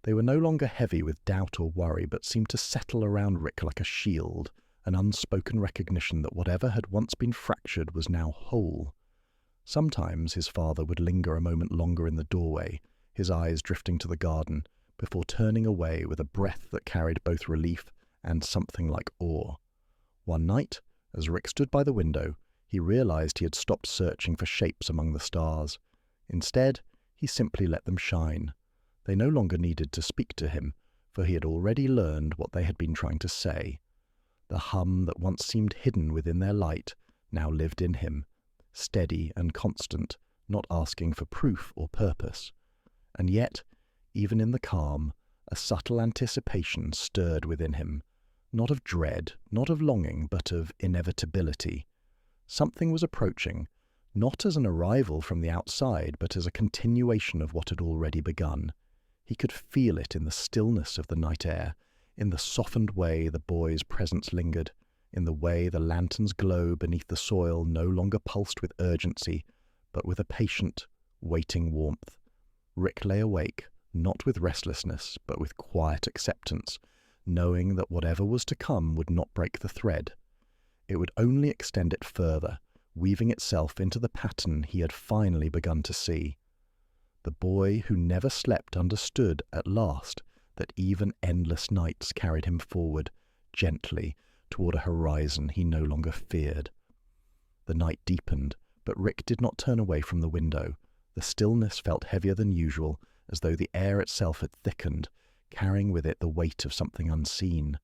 They were no longer heavy with doubt or worry, but seemed to settle around Rick like a shield, an unspoken recognition that whatever had once been fractured was now whole. Sometimes his father would linger a moment longer in the doorway, his eyes drifting to the garden, before turning away with a breath that carried both relief and something like awe. One night, as Rick stood by the window, he realized he had stopped searching for shapes among the stars. Instead, he simply let them shine. They no longer needed to speak to him, for he had already learned what they had been trying to say. The hum that once seemed hidden within their light now lived in him, steady and constant, not asking for proof or purpose. And yet, even in the calm, a subtle anticipation stirred within him, not of dread, not of longing, but of inevitability. Something was approaching, not as an arrival from the outside, but as a continuation of what had already begun. He could feel it in the stillness of the night air, in the softened way the boy's presence lingered, in the way the lantern's glow beneath the soil no longer pulsed with urgency, but with a patient, waiting warmth. Rick lay awake, not with restlessness, but with quiet acceptance, knowing that whatever was to come would not break the thread. It would only extend it further, weaving itself into the pattern he had finally begun to see. The boy who never slept understood at last that even endless nights carried him forward, gently, toward a horizon he no longer feared. The night deepened, but Rick did not turn away from the window. The stillness felt heavier than usual, as though the air itself had thickened, carrying with it the weight of something unseen.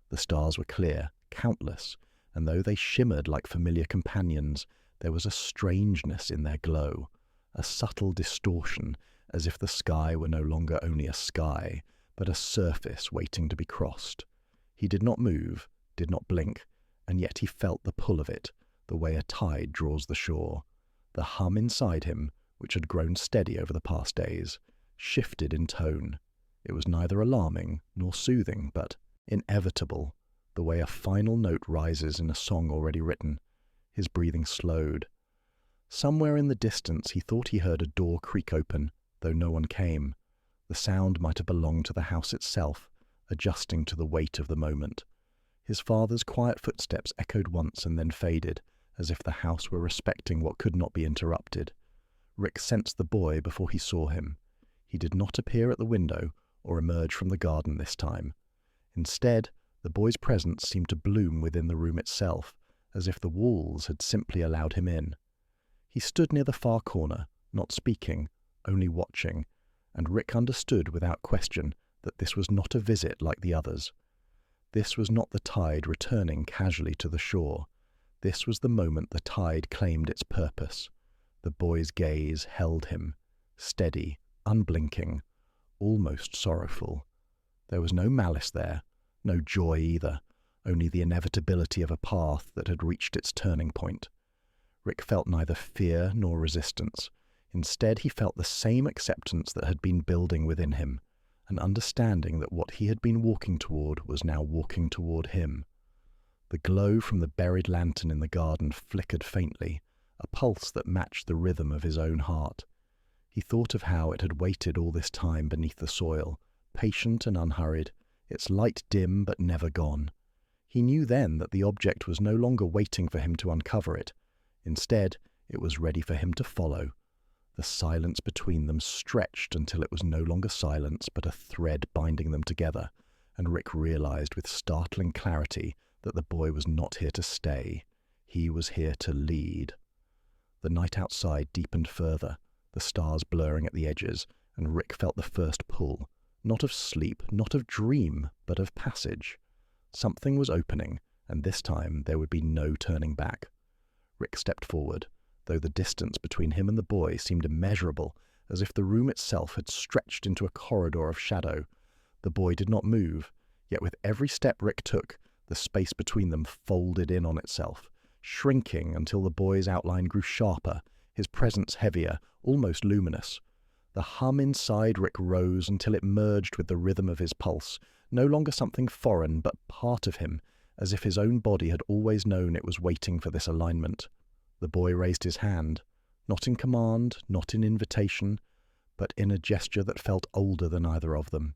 The stars were clear, countless, and though they shimmered like familiar companions, there was a strangeness in their glow, a subtle distortion, as if the sky were no longer only a sky, but a surface waiting to be crossed. He did not move, did not blink, and yet he felt the pull of it, the way a tide draws the shore. The hum inside him, which had grown steady over the past days, shifted in tone. It was neither alarming nor soothing, but inevitable, the way a final note rises in a song already written. His breathing slowed. Somewhere in the distance he thought he heard a door creak open, though no one came. The sound might have belonged to the house itself, adjusting to the weight of the moment. His father's quiet footsteps echoed once and then faded, as if the house were respecting what could not be interrupted. Rick sensed the boy before he saw him. He did not appear at the window or emerge from the garden this time. Instead, the boy's presence seemed to bloom within the room itself, as if the walls had simply allowed him in. He stood near the far corner, not speaking, only watching, and Rick understood without question that this was not a visit like the others. This was not the tide returning casually to the shore. This was the moment the tide claimed its purpose. The boy's gaze held him, steady, unblinking, almost sorrowful. There was no malice there, no joy either, only the inevitability of a path that had reached its turning point. Rick felt neither fear nor resistance. Instead, he felt the same acceptance that had been building within him, an understanding that what he had been walking toward was now walking toward him. The glow from the buried lantern in the garden flickered faintly, a pulse that matched the rhythm of his own heart. He thought of how it had waited all this time beneath the soil, patient and unhurried, its light dim but never gone. He knew then that the object was no longer waiting for him to uncover it. Instead, it was ready for him to follow. The silence between them stretched until it was no longer silence but a thread binding them together, and Rick realized with startling clarity that the boy was not here to stay. He was here to lead. The night outside deepened further, the stars blurring at the edges, and Rick felt the first pull, not of sleep, not of dream, but of passage. Something was opening, and this time there would be no turning back. Rick stepped forward, though the distance between him and the boy seemed immeasurable, as if the room itself had stretched into a corridor of shadow. The boy did not move, yet with every step Rick took, the space between them folded in on itself, shrinking until the boy's outline grew sharper, his presence heavier, almost luminous. The hum inside Rick rose until it merged with the rhythm of his pulse, no longer something foreign but part of him, as if his own body had always known it was waiting for this alignment. The boy raised his hand, not in command, not in invitation, but in a gesture that felt older than either of them.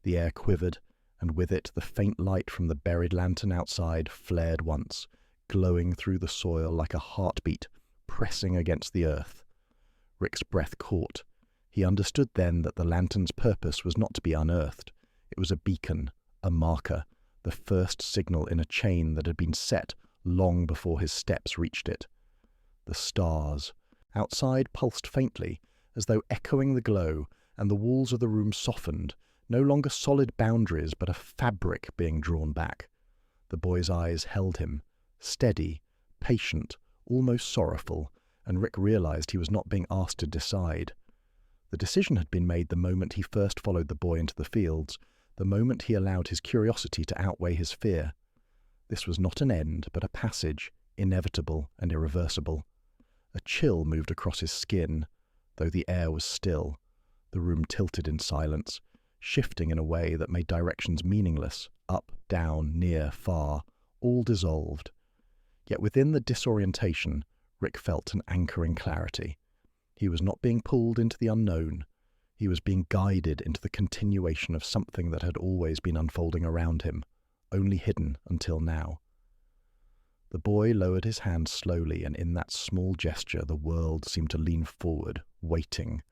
The air quivered, and with it the faint light from the buried lantern outside flared once, glowing through the soil like a heartbeat pressing against the earth. Rick's breath caught. He understood then that the lantern's purpose was not to be unearthed. It was a beacon, a marker, the first signal in a chain that had been set long before his steps reached it. The stars outside pulsed faintly, as though echoing the glow, and the walls of the room softened, no longer solid boundaries but a fabric being drawn back. The boy's eyes held him, steady, patient, almost sorrowful, and Rick realized he was not being asked to decide. The decision had been made the moment he first followed the boy into the fields, the moment he allowed his curiosity to outweigh his fear. This was not an end, but a passage, inevitable and irreversible. A chill moved across his skin, though the air was still. The room tilted in silence, shifting in a way that made directions meaningless, up, down, near, far, all dissolved. Yet within the disorientation, Rick felt an anchoring clarity. He was not being pulled into the unknown. He was being guided into the continuation of something that had always been unfolding around him, only hidden until now. The boy lowered his hand slowly, and in that small gesture the world seemed to lean forward, waiting.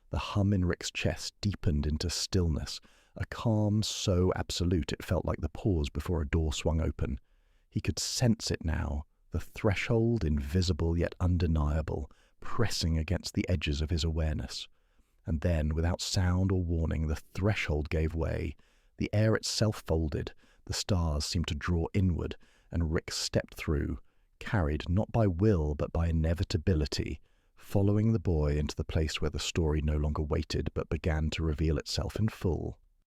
The hum in Rick's chest deepened into stillness, a calm so absolute it felt like the pause before a door swung open. He could sense it now, the threshold, invisible yet undeniable, pressing against the edges of his awareness. And then, without sound or warning, the threshold gave way. The air itself folded, the stars seemed to draw inward, and Rick stepped through, carried not by will but by inevitability, following the boy into the place where the story no longer waited but began to reveal itself in full.